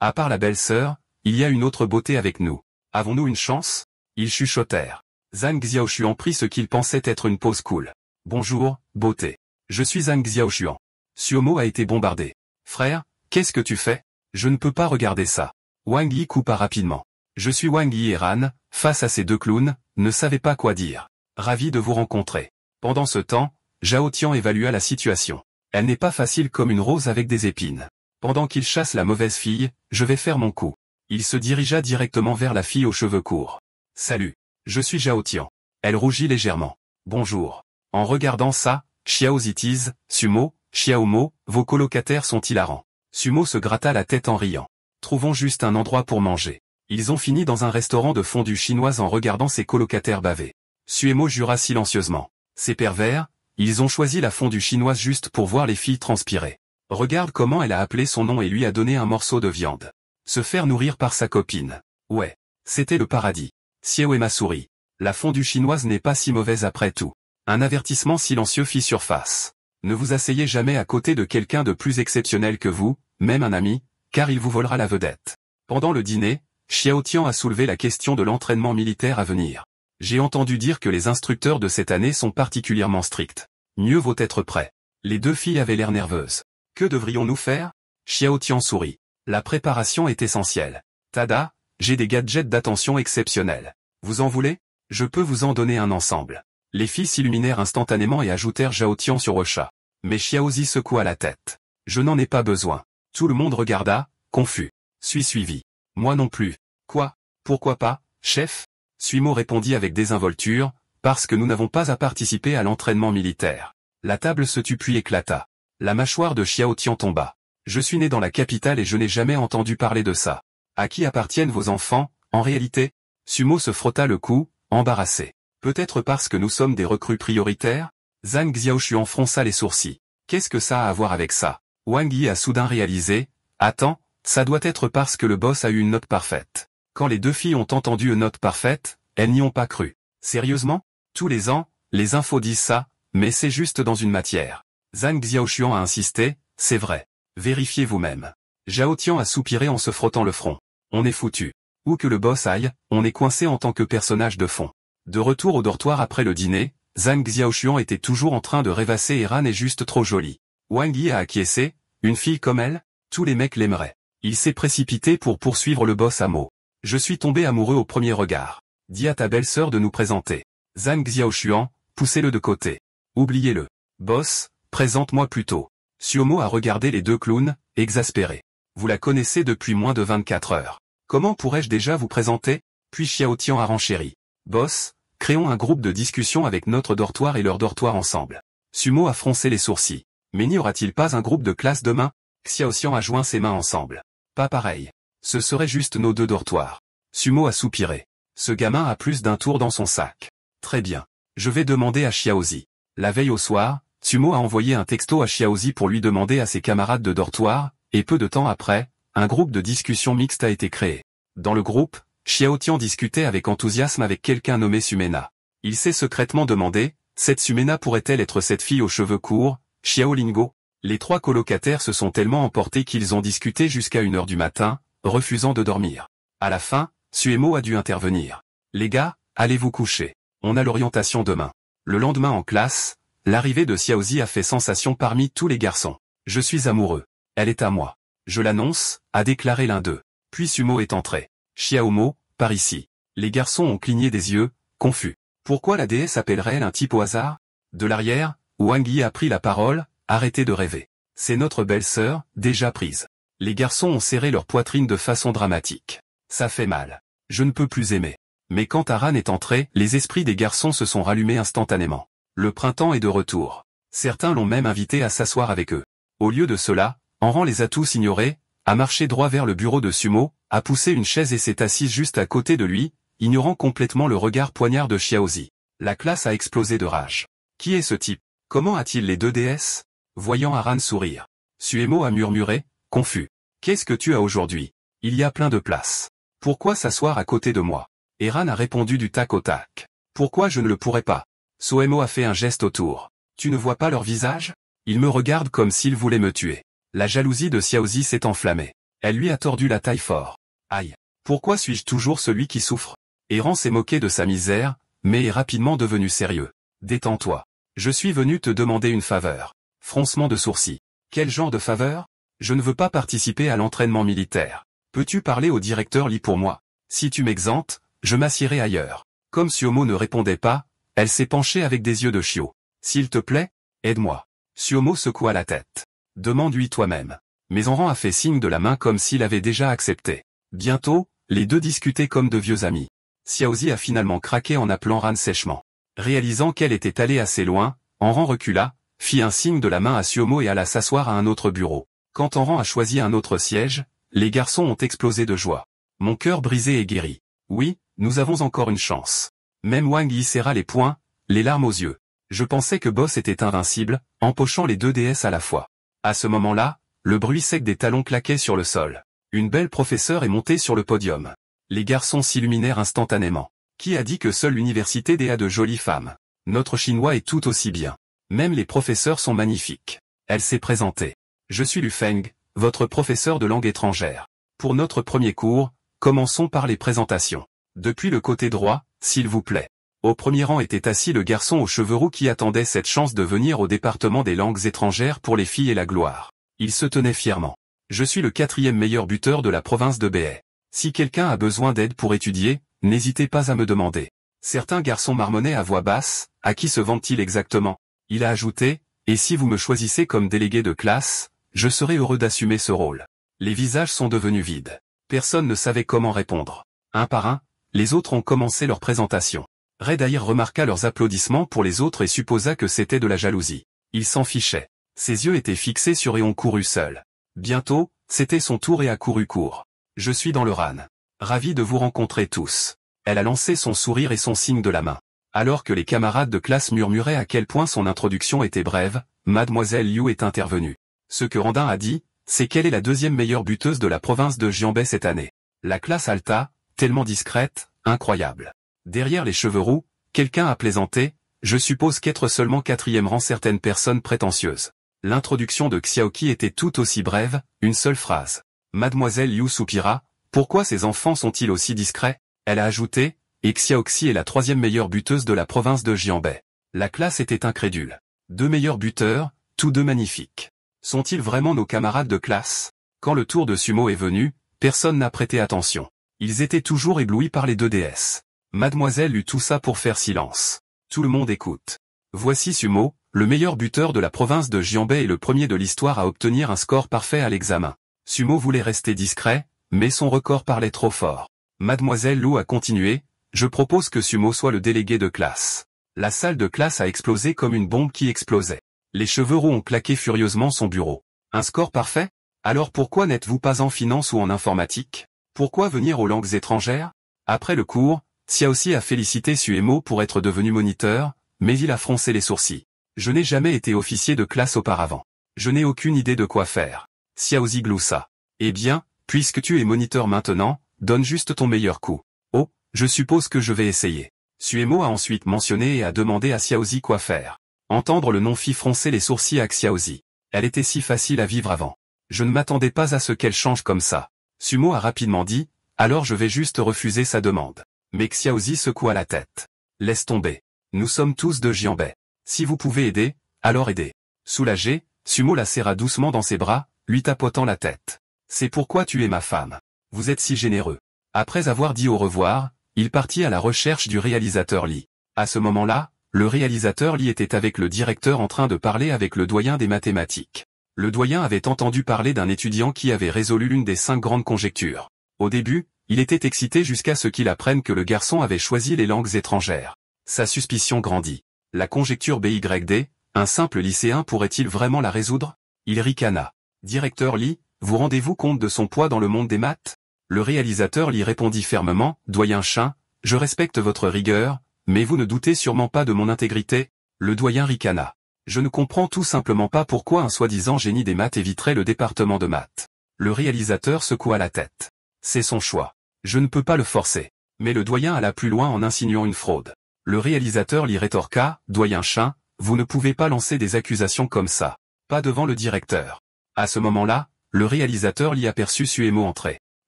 À part la belle-sœur, il y a une autre beauté avec nous. Avons-nous une chance? Ils chuchotèrent. Zhang Xiaoxuan prit ce qu'il pensait être une pose cool. Bonjour, beauté. Je suis Zhang Xiaoxuan. Suomo a été bombardé. Frère, qu'est-ce que tu fais? Je ne peux pas regarder ça. Wang Yi coupa rapidement. Je suis Wang Yi et Ran, face à ces deux clowns, ne savait pas quoi dire. Ravi de vous rencontrer. Pendant ce temps, Zhao Tian évalua la situation. Elle n'est pas facile comme une rose avec des épines. Pendant qu'il chasse la mauvaise fille, je vais faire mon coup. Il se dirigea directement vers la fille aux cheveux courts. Salut. Je suis Zhao Tian. Elle rougit légèrement. Bonjour. En regardant ça, Xiaozi tease, Suomo, Xiaomo, vos colocataires sont hilarants. Sumo se gratta la tête en riant. Trouvons juste un endroit pour manger. Ils ont fini dans un restaurant de fondue chinoise en regardant ses colocataires baver. Suemo jura silencieusement. Ces pervers, ils ont choisi la fondue chinoise juste pour voir les filles transpirer. Regarde comment elle a appelé son nom et lui a donné un morceau de viande. Se faire nourrir par sa copine. Ouais. C'était le paradis. Xiaoema sourit. La fondue chinoise n'est pas si mauvaise après tout. Un avertissement silencieux fit surface. Ne vous asseyez jamais à côté de quelqu'un de plus exceptionnel que vous, même un ami, car il vous volera la vedette. Pendant le dîner, Xiao Tian a soulevé la question de l'entraînement militaire à venir. J'ai entendu dire que les instructeurs de cette année sont particulièrement stricts. Mieux vaut être prêt. Les deux filles avaient l'air nerveuses. Que devrions-nous faire? Xiao Tian sourit. La préparation est essentielle. Tada, j'ai des gadgets d'attention exceptionnels. Vous en voulez? Je peux vous en donner un ensemble. Les filles s'illuminèrent instantanément et ajoutèrent Zhao Tian sur le chat. Mais Xiaozi secoua la tête. Je n'en ai pas besoin. Tout le monde regarda, confus. Suis suivi. Moi non plus. Quoi? Pourquoi pas, chef? Suimo répondit avec désinvolture, parce que nous n'avons pas à participer à l'entraînement militaire. La table se tut puis éclata. La mâchoire de Xiao Tian tomba. Je suis né dans la capitale et je n'ai jamais entendu parler de ça. À qui appartiennent vos enfants, en réalité? Sumo se frotta le cou, embarrassé. Peut-être parce que nous sommes des recrues prioritaires? Zhang Xiaoshuan fronça les sourcils. Qu'est-ce que ça a à voir avec ça? Wang Yi a soudain réalisé. Attends, ça doit être parce que le boss a eu une note parfaite. Quand les deux filles ont entendu une note parfaite, elles n'y ont pas cru. Sérieusement? Tous les ans, les infos disent ça, mais c'est juste dans une matière. Zhang Xiaoshuan a insisté, c'est vrai. Vérifiez vous-même. Zhao Tian a soupiré en se frottant le front. On est foutu. Où que le boss aille, on est coincé en tant que personnage de fond. De retour au dortoir après le dîner, Zhang Xiaoshuan était toujours en train de rêvasser et Ran est juste trop jolie. Wang Yi a acquiescé, une fille comme elle, tous les mecs l'aimeraient. Il s'est précipité pour poursuivre le boss à mots. Je suis tombé amoureux au premier regard. Dis à ta belle-sœur de nous présenter. Zhang Xiaoshuan, poussez-le de côté. Oubliez-le. Boss, présente-moi plutôt. Suomo a regardé les deux clowns, exaspéré. Vous la connaissez depuis moins de 24 heures. Comment pourrais-je déjà vous présenter? Puis Xiao Tian a renchéri. Boss, créons un groupe de discussion avec notre dortoir et leur dortoir ensemble. Sumo a froncé les sourcils. Mais n'y aura-t-il pas un groupe de classe demain? Xiao Tian a joint ses mains ensemble. Pas pareil. Ce serait juste nos deux dortoirs. Sumo a soupiré. Ce gamin a plus d'un tour dans son sac. Très bien. Je vais demander à Xiaozi. La veille au soir, Sumo a envoyé un texto à Xiaozi pour lui demander à ses camarades de dortoir, et peu de temps après, un groupe de discussion mixte a été créé. Dans le groupe, Xiao Tian discutait avec enthousiasme avec quelqu'un nommé Sumena. Il s'est secrètement demandé, cette Sumena pourrait-elle être cette fille aux cheveux courts, Xiao Lingo? Les trois colocataires se sont tellement emportés qu'ils ont discuté jusqu'à 1 heure du matin, refusant de dormir. À la fin, Suemo a dû intervenir. Les gars, allez vous coucher. On a l'orientation demain. Le lendemain en classe, l'arrivée de Xiaozi a fait sensation parmi tous les garçons. Je suis amoureux. Elle est à moi. Je l'annonce, a déclaré l'un d'eux. Puis Sumo est entré. Xiaomo, par ici. Les garçons ont cligné des yeux, confus. Pourquoi la déesse appellerait-elle un type au hasard? De l'arrière, Wang Yi a pris la parole, arrêtez de rêver. C'est notre belle-sœur, déjà prise. Les garçons ont serré leur poitrine de façon dramatique. Ça fait mal. Je ne peux plus aimer. Mais quand Aran est entré, les esprits des garçons se sont rallumés instantanément. Le printemps est de retour. Certains l'ont même invité à s'asseoir avec eux. Au lieu de cela, Enran les a tous ignorés, a marché droit vers le bureau de Sumo, a poussé une chaise et s'est assise juste à côté de lui, ignorant complètement le regard poignard de Xiaozi. La classe a explosé de rage. Qui est ce type? Comment a-t-il les deux déesses? Voyant Aran sourire. Suemo a murmuré, confus. Qu'est-ce que tu as aujourd'hui? Il y a plein de place. Pourquoi s'asseoir à côté de moi? Aran a répondu du tac au tac. Pourquoi je ne le pourrais pas? Suemo a fait un geste autour. Tu ne vois pas leur visage? Ils me regardent comme s'ils voulaient me tuer. La jalousie de Xiaozi s'est enflammée. Elle lui a tordu la taille fort. Aïe. Pourquoi suis-je toujours celui qui souffre? Aran s'est moqué de sa misère, mais est rapidement devenu sérieux. Détends-toi. Je suis venu te demander une faveur. Froncement de sourcils. Quel genre de faveur? Je ne veux pas participer à l'entraînement militaire. Peux-tu parler au directeur Li pour moi? Si tu m'exemptes, je m'assierai ailleurs. Comme Suomo ne répondait pas, elle s'est penchée avec des yeux de chiot. S'il te plaît, aide-moi. Suomo secoua la tête. Demande-lui toi-même. Mais Enran a fait signe de la main comme s'il avait déjà accepté. Bientôt, les deux discutaient comme de vieux amis. Xiaozi a finalement craqué en appelant Ran sèchement. Réalisant qu'elle était allée assez loin, Enran recula, fit un signe de la main à Sumo et alla s'asseoir à un autre bureau. Quand Enran a choisi un autre siège, les garçons ont explosé de joie. Mon cœur brisé est guéri. Oui, nous avons encore une chance. Même Wang y serra les poings, les larmes aux yeux. Je pensais que Boss était invincible, empochant les deux déesses à la fois. À ce moment-là, le bruit sec des talons claquait sur le sol. Une belle professeure est montée sur le podium. Les garçons s'illuminèrent instantanément. Qui a dit que seule l'université a de jolies femmes? Notre chinois est tout aussi bien. Même les professeurs sont magnifiques. Elle s'est présentée. Je suis Lu Feng, votre professeur de langue étrangère. Pour notre premier cours, commençons par les présentations. Depuis le côté droit, s'il vous plaît. Au premier rang était assis le garçon aux cheveux roux qui attendait cette chance de venir au département des langues étrangères pour les filles et la gloire. Il se tenait fièrement. Je suis le 4e meilleur buteur de la province de Behe. Si quelqu'un a besoin d'aide pour étudier, n'hésitez pas à me demander. Certains garçons marmonnaient à voix basse, à qui se vante-t-il exactement? Il a ajouté, et si vous me choisissez comme délégué de classe, je serai heureux d'assumer ce rôle. Les visages sont devenus vides. Personne ne savait comment répondre. Un par un, les autres ont commencé leur présentation. Red Aïr remarqua leurs applaudissements pour les autres et supposa que c'était de la jalousie. Il s'en fichait. Ses yeux étaient fixés sur Eon courut seul. Bientôt, c'était son tour et a couru court. Je suis dans le RAN. Ravi de vous rencontrer tous. Elle a lancé son sourire et son signe de la main. Alors que les camarades de classe murmuraient à quel point son introduction était brève, Mademoiselle Liu est intervenue. Ce que Randin a dit, c'est qu'elle est la 2e meilleure buteuse de la province de Jianbei cette année. La classe Alta, tellement discrète, incroyable. Derrière les cheveux roux, quelqu'un a plaisanté, je suppose qu'être seulement 4e rend certaines personnes prétentieuses. L'introduction de Xiaoqi était tout aussi brève, une seule phrase. Mademoiselle Liu soupira, pourquoi ces enfants sont-ils aussi discrets? Elle a ajouté, et Xiaoxi est la 3e meilleure buteuse de la province de Jianbei. La classe était incrédule. 2 meilleurs buteurs, tous deux magnifiques. Sont-ils vraiment nos camarades de classe? Quand le tour de Sumo est venu, personne n'a prêté attention. Ils étaient toujours éblouis par les deux déesses. Mademoiselle eut tout ça pour faire silence. Tout le monde écoute. Voici Sumo, le meilleur buteur de la province de Jianbei et le premier de l'histoire à obtenir un score parfait à l'examen. Sumo voulait rester discret, mais son record parlait trop fort. Mademoiselle Liu a continué, je propose que Sumo soit le délégué de classe. La salle de classe a explosé comme une bombe qui explosait. Les cheveux roux ont claqué furieusement son bureau. Un score parfait? Alors pourquoi n'êtes-vous pas en finance ou en informatique? Pourquoi venir aux langues étrangères? Après le cours, Xiaoxi a félicité Suemo pour être devenu moniteur, mais il a froncé les sourcils. Je n'ai jamais été officier de classe auparavant. Je n'ai aucune idée de quoi faire. Xiaoxi gloussa. Eh bien, puisque tu es moniteur maintenant, donne juste ton meilleur coup. Oh, je suppose que je vais essayer. Suemo a ensuite mentionné et a demandé à Xiaoxi quoi faire. Entendre le nom fit froncer les sourcils à Xiaoxi. Elle était si facile à vivre avant. Je ne m'attendais pas à ce qu'elle change comme ça. Sumo a rapidement dit, alors je vais juste refuser sa demande. Mais Xiaoxi secoua la tête. Laisse tomber. Nous sommes tous de Jianbei. Si vous pouvez aider, alors aidez. Soulagé, Sumo la serra doucement dans ses bras, lui tapotant la tête. C'est pourquoi tu es ma femme. Vous êtes si généreux. Après avoir dit au revoir, il partit à la recherche du réalisateur Li. À ce moment-là, le réalisateur Li était avec le directeur en train de parler avec le doyen des mathématiques. Le doyen avait entendu parler d'un étudiant qui avait résolu l'une des 5 grandes conjectures. Au début, il était excité jusqu'à ce qu'il apprenne que le garçon avait choisi les langues étrangères. Sa suspicion grandit. La conjecture BYD, un simple lycéen pourrait-il vraiment la résoudre? Il ricana. Directeur Li, vous rendez-vous compte de son poids dans le monde des maths? Le réalisateur Li répondit fermement, doyen Chin, je respecte votre rigueur, mais vous ne doutez sûrement pas de mon intégrité? Le doyen ricana. Je ne comprends tout simplement pas pourquoi un soi-disant génie des maths éviterait le département de maths. Le réalisateur secoua la tête. C'est son choix. Je ne peux pas le forcer. Mais le doyen alla plus loin en insinuant une fraude. Le réalisateur Li rétorqua, doyen Chin, vous ne pouvez pas lancer des accusations comme ça. Pas devant le directeur. À ce moment-là, le réalisateur Li aperçut Suemo entrer.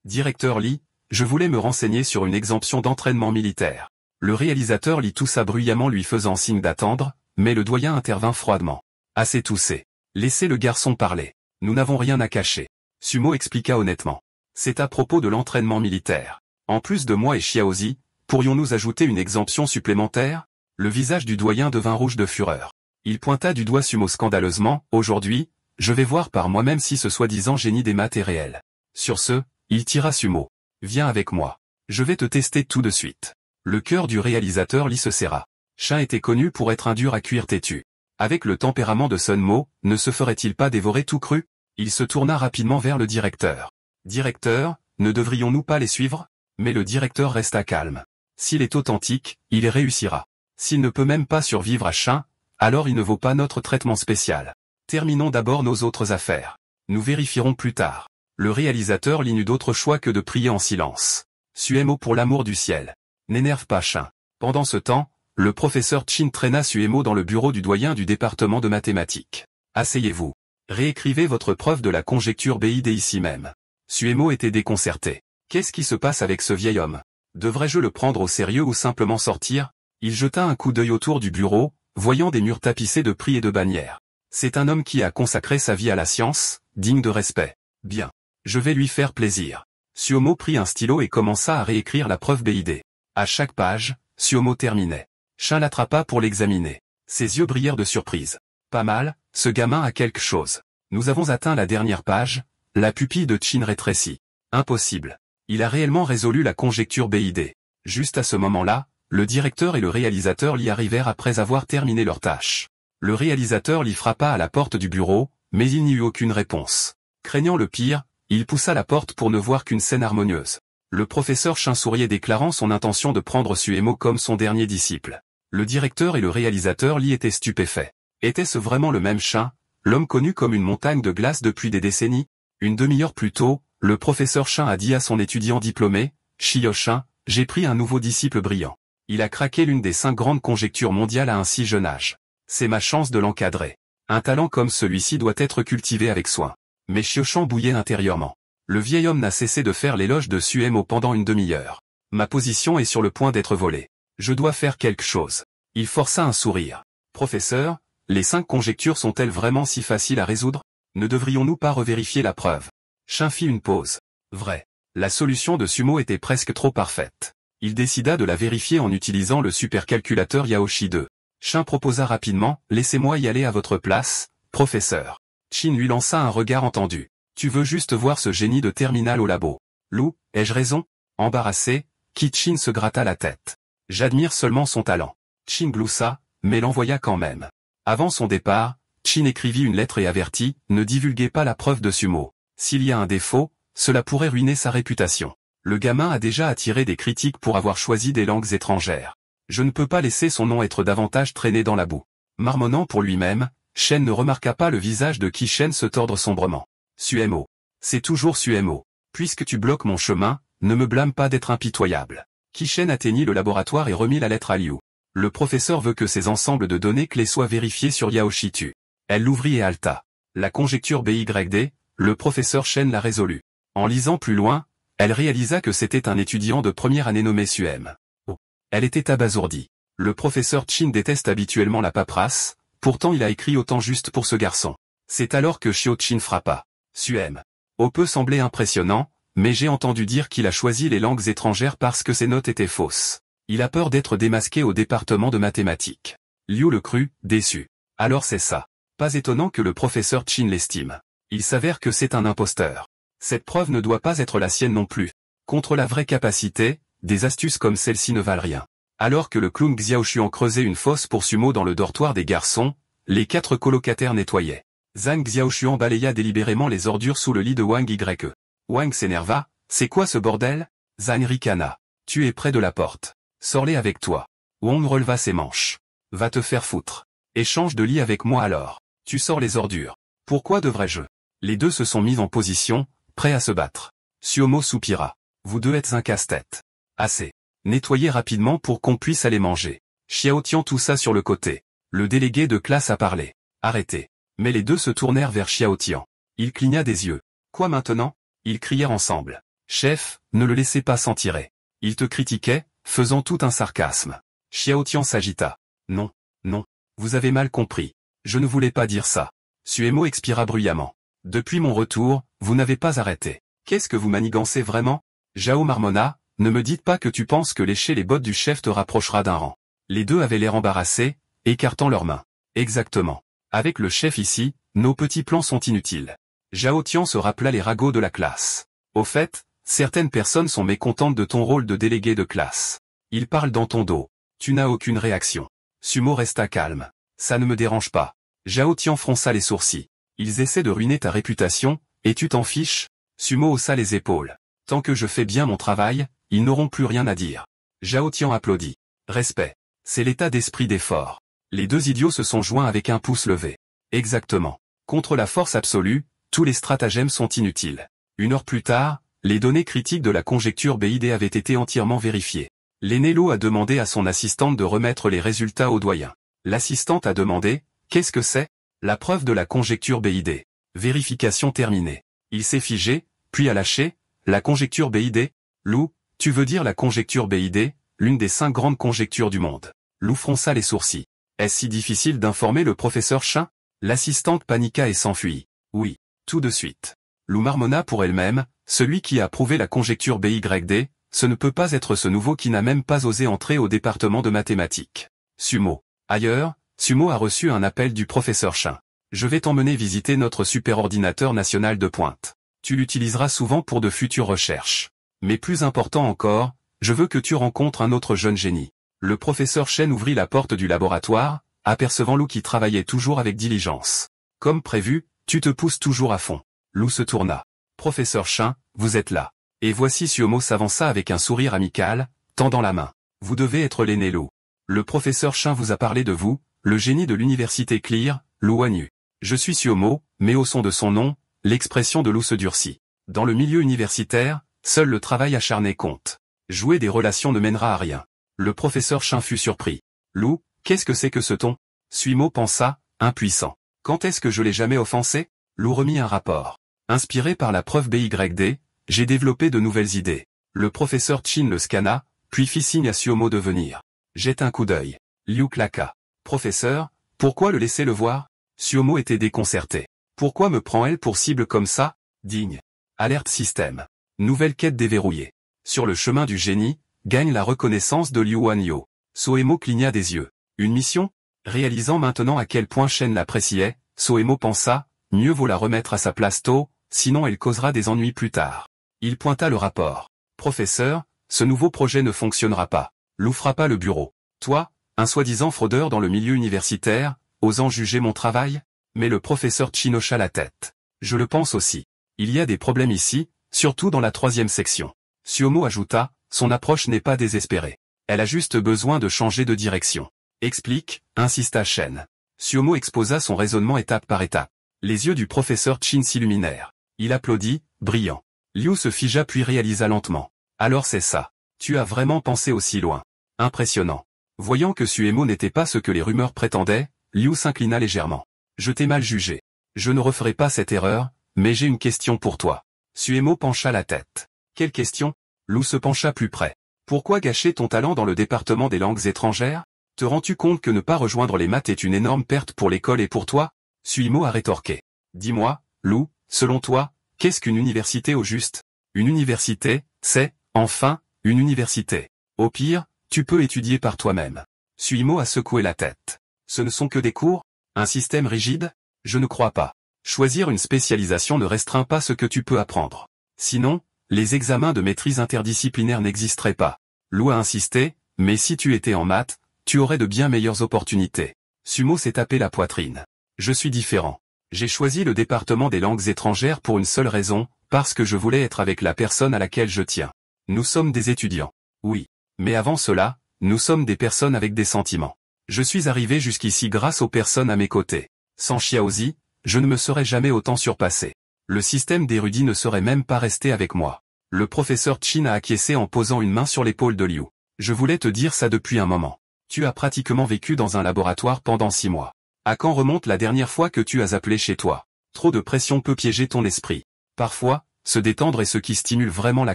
Directeur Li, je voulais me renseigner sur une exemption d'entraînement militaire. Le réalisateur Li toussa bruyamment lui faisant signe d'attendre, mais le doyen intervint froidement. Assez toussé. Laissez le garçon parler. Nous n'avons rien à cacher. Sumo expliqua honnêtement. C'est à propos de l'entraînement militaire. En plus de moi et Xiaoxi, pourrions-nous ajouter une exemption supplémentaire? Le visage du doyen devint rouge de fureur. Il pointa du doigt Sumo scandaleusement, aujourd'hui, je vais voir par moi-même si ce soi-disant génie des maths est réel. Sur ce, il tira Sumo. Viens avec moi. Je vais te tester tout de suite. Le cœur du réalisateur Li se serra. Chin était connu pour être un dur à cuire têtu. Avec le tempérament de Sun Mo, ne se ferait-il pas dévorer tout cru? Il se tourna rapidement vers le directeur. Directeur, ne devrions-nous pas les suivre? Mais le directeur resta calme. S'il est authentique, il y réussira. S'il ne peut même pas survivre à Shin, alors il ne vaut pas notre traitement spécial. Terminons d'abord nos autres affaires. Nous vérifierons plus tard. Le réalisateur n'eut d'autre choix que de prier en silence. Suemo pour l'amour du ciel. N'énerve pas Shin. Pendant ce temps, le professeur Chin traîna Suemo dans le bureau du doyen du département de mathématiques. Asseyez-vous. Réécrivez votre preuve de la conjecture BID ici même. Suemo était déconcerté. Qu'est-ce qui se passe avec ce vieil homme? Devrais-je le prendre au sérieux ou simplement sortir? Il jeta un coup d'œil autour du bureau, voyant des murs tapissés de prix et de bannières. C'est un homme qui a consacré sa vie à la science, digne de respect. Bien. Je vais lui faire plaisir. Suemo prit un stylo et commença à réécrire la preuve BID. À chaque page, Suemo terminait. Shin l'attrapa pour l'examiner. Ses yeux brillèrent de surprise. Pas mal, ce gamin a quelque chose. Nous avons atteint la dernière page, la pupille de Chin rétrécit. Impossible. Il a réellement résolu la conjecture BID. Juste à ce moment-là, le directeur et le réalisateur l'y arrivèrent après avoir terminé leur tâche. Le réalisateur l'y frappa à la porte du bureau, mais il n'y eut aucune réponse. Craignant le pire, il poussa la porte pour ne voir qu'une scène harmonieuse. Le professeur Shin souriait déclarant son intention de prendre Suemo comme son dernier disciple. Le directeur et le réalisateur l'y étaient stupéfaits. Était-ce vraiment le même Shin, l'homme connu comme une montagne de glace depuis des décennies? Une demi-heure plus tôt, le professeur Shin a dit à son étudiant diplômé, Shio Shin, j'ai pris un nouveau disciple brillant. Il a craqué l'une des 5 grandes conjectures mondiales à un si jeune âge. C'est ma chance de l'encadrer. Un talent comme celui-ci doit être cultivé avec soin. Mais Shio Shin bouillait intérieurement. Le vieil homme n'a cessé de faire l'éloge de Suemo pendant une demi-heure. Ma position est sur le point d'être volée. Je dois faire quelque chose. Il força un sourire. Professeur, les 5 conjectures sont-elles vraiment si faciles à résoudre? Ne devrions-nous pas revérifier la preuve? Shin fit une pause. Vrai. La solution de Sumo était presque trop parfaite. Il décida de la vérifier en utilisant le supercalculateur Yaoshi 2. Shin proposa rapidement, laissez-moi y aller à votre place, professeur. Chin lui lança un regard entendu. Tu veux juste voir ce génie de terminal au labo. Lou, ai-je raison? Embarrassé, Chin se gratta la tête. J'admire seulement son talent. Chin gloussa, mais l'envoya quand même. Avant son départ, Chin écrivit une lettre et avertit, ne divulguez pas la preuve de Sumo. S'il y a un défaut, cela pourrait ruiner sa réputation. Le gamin a déjà attiré des critiques pour avoir choisi des langues étrangères. Je ne peux pas laisser son nom être davantage traîné dans la boue. Marmonnant pour lui-même, Shen ne remarqua pas le visage de Kishen se tordre sombrement. Suemo. C'est toujours Suemo. Puisque tu bloques mon chemin, ne me blâme pas d'être impitoyable. Kishen atteignit le laboratoire et remit la lettre à Liu. Le professeur veut que ces ensembles de données clés soient vérifiés sur Yaoshitu. Elle l'ouvrit et halta. La conjecture BYD, le professeur Shen l'a résolue. En lisant plus loin, elle réalisa que c'était un étudiant de première année nommé Suem. Oh. Elle était abasourdie. Le professeur Chin déteste habituellement la paperasse, pourtant il a écrit autant juste pour ce garçon. C'est alors que Shio Chin frappa. Suem. Oh peut sembler impressionnant, mais j'ai entendu dire qu'il a choisi les langues étrangères parce que ses notes étaient fausses. Il a peur d'être démasqué au département de mathématiques. Liu le crut, déçu. Alors c'est ça. Pas étonnant que le professeur Chin l'estime. Il s'avère que c'est un imposteur. Cette preuve ne doit pas être la sienne non plus. Contre la vraie capacité, des astuces comme celle-ci ne valent rien. Alors que le clown Xiaoshuan creusait une fosse pour Sumo dans le dortoir des garçons, les 4 colocataires nettoyaient. Zhang Xiaoshuan balaya délibérément les ordures sous le lit de Wang Yke. Wang s'énerva, c'est quoi ce bordel? Zhang ricana. Tu es près de la porte. Sors-les avec toi. Wang releva ses manches. Va te faire foutre. Échange de lit avec moi alors. Tu sors les ordures. Pourquoi devrais-je? Les deux se sont mis en position, prêts à se battre. Suomo soupira. Vous deux êtes un casse-tête. Assez. Nettoyez rapidement pour qu'on puisse aller manger. Xiaotian toussa sur le côté. Le délégué de classe a parlé. Arrêtez. Mais les deux se tournèrent vers Xiaotian. Il cligna des yeux. Quoi maintenant? Ils crièrent ensemble. Chef, ne le laissez pas s'en tirer. Il te critiquait, faisant tout un sarcasme. Xiaotian s'agita. Non, non. Vous avez mal compris. Je ne voulais pas dire ça. Suemo expira bruyamment. Depuis mon retour, vous n'avez pas arrêté. Qu'est-ce que vous manigancez vraiment? Zhao marmonna, ne me dites pas que tu penses que lécher les bottes du chef te rapprochera d'un rang. Les deux avaient l'air embarrassés, écartant leurs mains. Exactement. Avec le chef ici, nos petits plans sont inutiles. Zhao Tian se rappela les ragots de la classe. Au fait, certaines personnes sont mécontentes de ton rôle de délégué de classe. Ils parlent dans ton dos. Tu n'as aucune réaction. Sumo resta calme. Ça ne me dérange pas. Zhao Tian fronça les sourcils. Ils essaient de ruiner ta réputation, et tu t'en fiches? Sumo haussa les épaules. Tant que je fais bien mon travail, ils n'auront plus rien à dire. Zhao Tian applaudit. Respect. C'est l'état d'esprit des forts. Les deux idiots se sont joints avec un pouce levé. Exactement. Contre la force absolue, tous les stratagèmes sont inutiles. 1 heure plus tard, les données critiques de la conjecture BID avaient été entièrement vérifiées. L'aîné Lu a demandé à son assistante de remettre les résultats au doyen. L'assistante a demandé, qu'est-ce que c'est? La preuve de la conjecture BID. Vérification terminée. Il s'est figé, puis a lâché, la conjecture BID? Lu, tu veux dire la conjecture BID, l'une des 5 grandes conjectures du monde. Lu fronça les sourcils. Est-ce si difficile d'informer le professeur Chen? L'assistante paniqua et s'enfuit. Oui, tout de suite. Lu marmonna pour elle-même, celui qui a prouvé la conjecture BYD, ce ne peut pas être ce nouveau qui n'a même pas osé entrer au département de mathématiques. Sumo. Ailleurs, Sumo a reçu un appel du professeur Chen. Je vais t'emmener visiter notre superordinateur national de pointe. Tu l'utiliseras souvent pour de futures recherches. Mais plus important encore, je veux que tu rencontres un autre jeune génie. Le professeur Chen ouvrit la porte du laboratoire, apercevant Lu qui travaillait toujours avec diligence. Comme prévu, tu te pousses toujours à fond. Lu se tourna. Professeur Chen, vous êtes là. Et voici Sumo s'avança avec un sourire amical, tendant la main. Vous devez être l'aîné Lu. Le professeur Chen vous a parlé de vous, le génie de l'université Clear, Lu Wanyu. Je suis Sumo, mais au son de son nom, l'expression de Lu se durcit. Dans le milieu universitaire, seul le travail acharné compte. Jouer des relations ne mènera à rien. Le professeur Chen fut surpris. Lu, qu'est-ce que c'est que ce ton? Sumo pensa, impuissant. Quand est-ce que je l'ai jamais offensé? Lu remit un rapport. Inspiré par la preuve BYD, j'ai développé de nouvelles idées. Le professeur Chin le scanna, puis fit signe à Sumo de venir. Jette un coup d'œil. Liu claqua. Professeur, pourquoi le laisser le voir? Sumo était déconcerté. Pourquoi me prend-elle pour cible comme ça? Digne. Alerte système. Nouvelle quête déverrouillée. Sur le chemin du génie, gagne la reconnaissance de Liu Wanyu. Soemo cligna des yeux. Une mission? Réalisant maintenant à quel point Shen l'appréciait, Soemo pensa, mieux vaut la remettre à sa place tôt, sinon elle causera des ennuis plus tard. Il pointa le rapport. Professeur, ce nouveau projet ne fonctionnera pas. Lu frappa le bureau. Toi, un soi-disant fraudeur dans le milieu universitaire, osant juger mon travail? Mais le professeur Chin hocha la tête. Je le pense aussi. Il y a des problèmes ici, surtout dans la 3e section. Sumo ajouta, son approche n'est pas désespérée. Elle a juste besoin de changer de direction. Explique, insista Shen. Sumo exposa son raisonnement étape par étape. Les yeux du professeur Chin s'illuminèrent. Il applaudit, brillant. Liu se figea puis réalisa lentement. Alors c'est ça. Tu as vraiment pensé aussi loin. Impressionnant. Voyant que Suemo n'était pas ce que les rumeurs prétendaient, Liu s'inclina légèrement. Je t'ai mal jugé. Je ne referai pas cette erreur, mais j'ai une question pour toi. Suemo pencha la tête. Quelle question? Liu se pencha plus près. Pourquoi gâcher ton talent dans le département des langues étrangères? Te rends-tu compte que ne pas rejoindre les maths est une énorme perte pour l'école et pour toi? Suemo a rétorqué. Dis-moi, Liu, selon toi, qu'est-ce qu'une université au juste? Une université, c'est, enfin, une université. Au pire, tu peux étudier par toi-même. Suemo a secoué la tête. Ce ne sont que des cours? Un système rigide? Je ne crois pas. Choisir une spécialisation ne restreint pas ce que tu peux apprendre. Sinon, les examens de maîtrise interdisciplinaire n'existeraient pas. Liu a insisté, mais si tu étais en maths, tu aurais de bien meilleures opportunités. Sumo s'est tapé la poitrine. Je suis différent. J'ai choisi le département des langues étrangères pour une seule raison, parce que je voulais être avec la personne à laquelle je tiens. Nous sommes des étudiants. Oui. Mais avant cela, nous sommes des personnes avec des sentiments. Je suis arrivé jusqu'ici grâce aux personnes à mes côtés. Sans Xiaozi, je ne me serais jamais autant surpassé. Le système d'érudits ne serait même pas resté avec moi. Le professeur Chin a acquiescé en posant une main sur l'épaule de Liu. Je voulais te dire ça depuis un moment. Tu as pratiquement vécu dans un laboratoire pendant 6 mois. À quand remonte la dernière fois que tu as appelé chez toi? Trop de pression peut piéger ton esprit. Parfois, se détendre est ce qui stimule vraiment la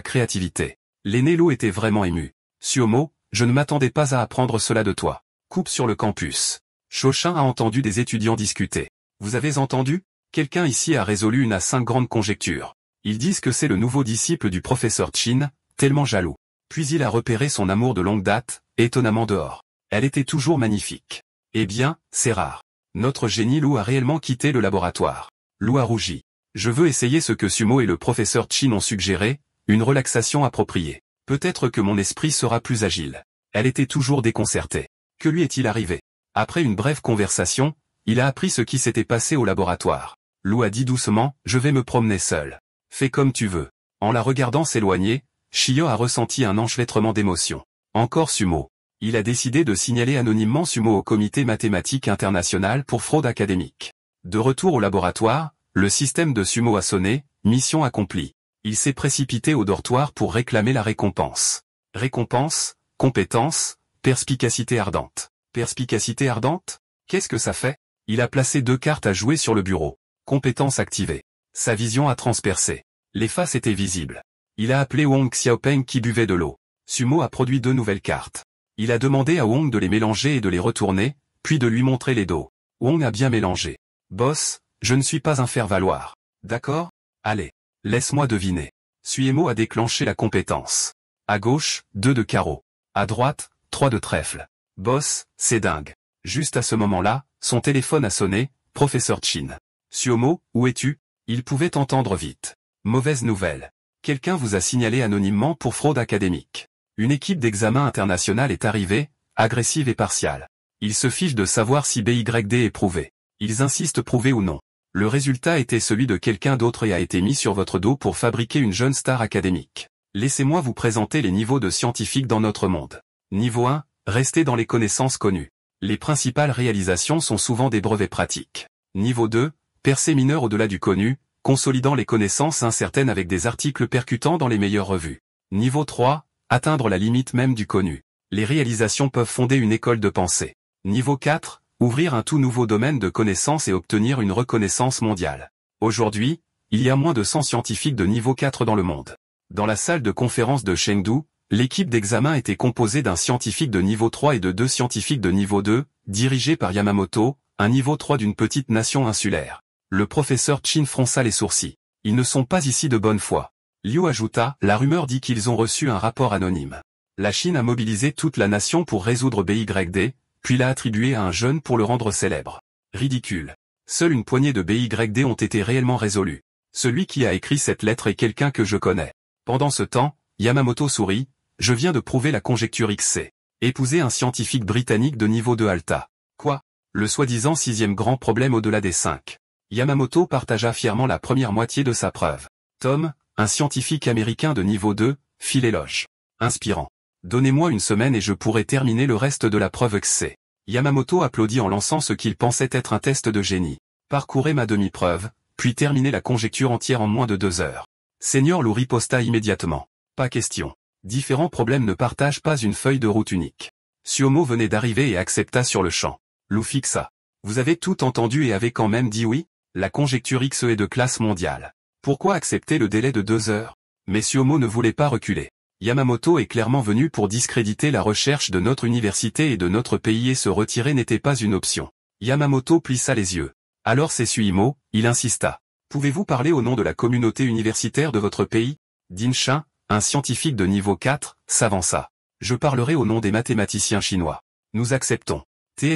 créativité. L'aîné Liu était vraiment ému. Sumo, je ne m'attendais pas à apprendre cela de toi. Coupe sur le campus. Shoshin a entendu des étudiants discuter. Vous avez entendu? Quelqu'un ici a résolu une à 5 grandes conjectures. Ils disent que c'est le nouveau disciple du professeur Chin, tellement jaloux. Puis il a repéré son amour de longue date, étonnamment dehors. Elle était toujours magnifique. Eh bien, c'est rare. Notre génie Liu a réellement quitté le laboratoire. Liu a rougi. Je veux essayer ce que Sumo et le professeur Chin ont suggéré, une relaxation appropriée. Peut-être que mon esprit sera plus agile. Elle était toujours déconcertée. Que lui est-il arrivé? Après une brève conversation, il a appris ce qui s'était passé au laboratoire. Lou a dit doucement, je vais me promener seul. Fais comme tu veux. En la regardant s'éloigner, Shio a ressenti un enchevêtrement d'émotions. Encore Sumo. Il a décidé de signaler anonymement Sumo au comité mathématique international pour fraude académique. De retour au laboratoire, le système de Sumo a sonné, mission accomplie. Il s'est précipité au dortoir pour réclamer la récompense. Récompense, compétence, perspicacité ardente. Perspicacité ardente? Qu'est-ce que ça fait? Il a placé 2 cartes à jouer sur le bureau. Compétence activée. Sa vision a transpercé. Les faces étaient visibles. Il a appelé Wong Xiaopeng qui buvait de l'eau. Sumo a produit 2 nouvelles cartes. Il a demandé à Wong de les mélanger et de les retourner, puis de lui montrer les dos. Wong a bien mélangé. Boss, je ne suis pas un faire-valoir. D'accord? Allez, laisse-moi deviner. Suemo a déclenché la compétence. À gauche, 2 de carreau. À droite, 3 de trèfle. Boss, c'est dingue. Juste à ce moment-là, son téléphone a sonné, professeur Chin. Sumo, où es-tu? Il pouvait entendre vite. Mauvaise nouvelle. Quelqu'un vous a signalé anonymement pour fraude académique. Une équipe d'examen international est arrivée, agressive et partiale. Ils se fichent de savoir si BYD est prouvé. Ils insistent prouver ou non. Le résultat était celui de quelqu'un d'autre et a été mis sur votre dos pour fabriquer une jeune star académique. Laissez-moi vous présenter les niveaux de scientifiques dans notre monde. Niveau 1, restez dans les connaissances connues. Les principales réalisations sont souvent des brevets pratiques. Niveau 2, percée mineure au-delà du connu, consolidant les connaissances incertaines avec des articles percutants dans les meilleures revues. Niveau 3, atteindre la limite même du connu. Les réalisations peuvent fonder une école de pensée. Niveau 4, ouvrir un tout nouveau domaine de connaissances et obtenir une reconnaissance mondiale. Aujourd'hui, il y a moins de 100 scientifiques de niveau 4 dans le monde. Dans la salle de conférence de Chengdu, l'équipe d'examen était composée d'un scientifique de niveau 3 et de 2 scientifiques de niveau 2, dirigés par Yamamoto, un niveau 3 d'une petite nation insulaire. Le professeur Chin fronça les sourcils. Ils ne sont pas ici de bonne foi. Liu ajouta, la rumeur dit qu'ils ont reçu un rapport anonyme. La Chine a mobilisé toute la nation pour résoudre BYD, puis l'a attribué à un jeune pour le rendre célèbre. Ridicule. Seule une poignée de BYD ont été réellement résolus. Celui qui a écrit cette lettre est quelqu'un que je connais. Pendant ce temps, Yamamoto sourit, je viens de prouver la conjecture XC. Épouser un scientifique britannique de niveau 2 Alta. Quoi? Le soi-disant 6e grand problème au-delà des 5. Yamamoto partagea fièrement la première moitié de sa preuve. Tom, un scientifique américain de niveau 2, fit l'éloge. Inspirant. Donnez-moi une semaine et je pourrai terminer le reste de la preuve XC. Yamamoto applaudit en lançant ce qu'il pensait être un test de génie. Parcourez ma demi-preuve, puis terminez la conjecture entière en moins de 2 heures. Senior Lou riposta immédiatement. Pas question. Différents problèmes ne partagent pas une feuille de route unique. Sumo venait d'arriver et accepta sur le champ. Lou fixa. Vous avez tout entendu et avez quand même dit oui? La conjecture X est de classe mondiale. Pourquoi accepter le délai de 2 heures? Mais Sumo ne voulait pas reculer. Yamamoto est clairement venu pour discréditer la recherche de notre université et de notre pays et se retirer n'était pas une option. Yamamoto plissa les yeux. Alors c'est Suimo, il insista. Pouvez-vous parler au nom de la communauté universitaire de votre pays? Dinshin, un scientifique de niveau 4, s'avança. Je parlerai au nom des mathématiciens chinois. Nous acceptons.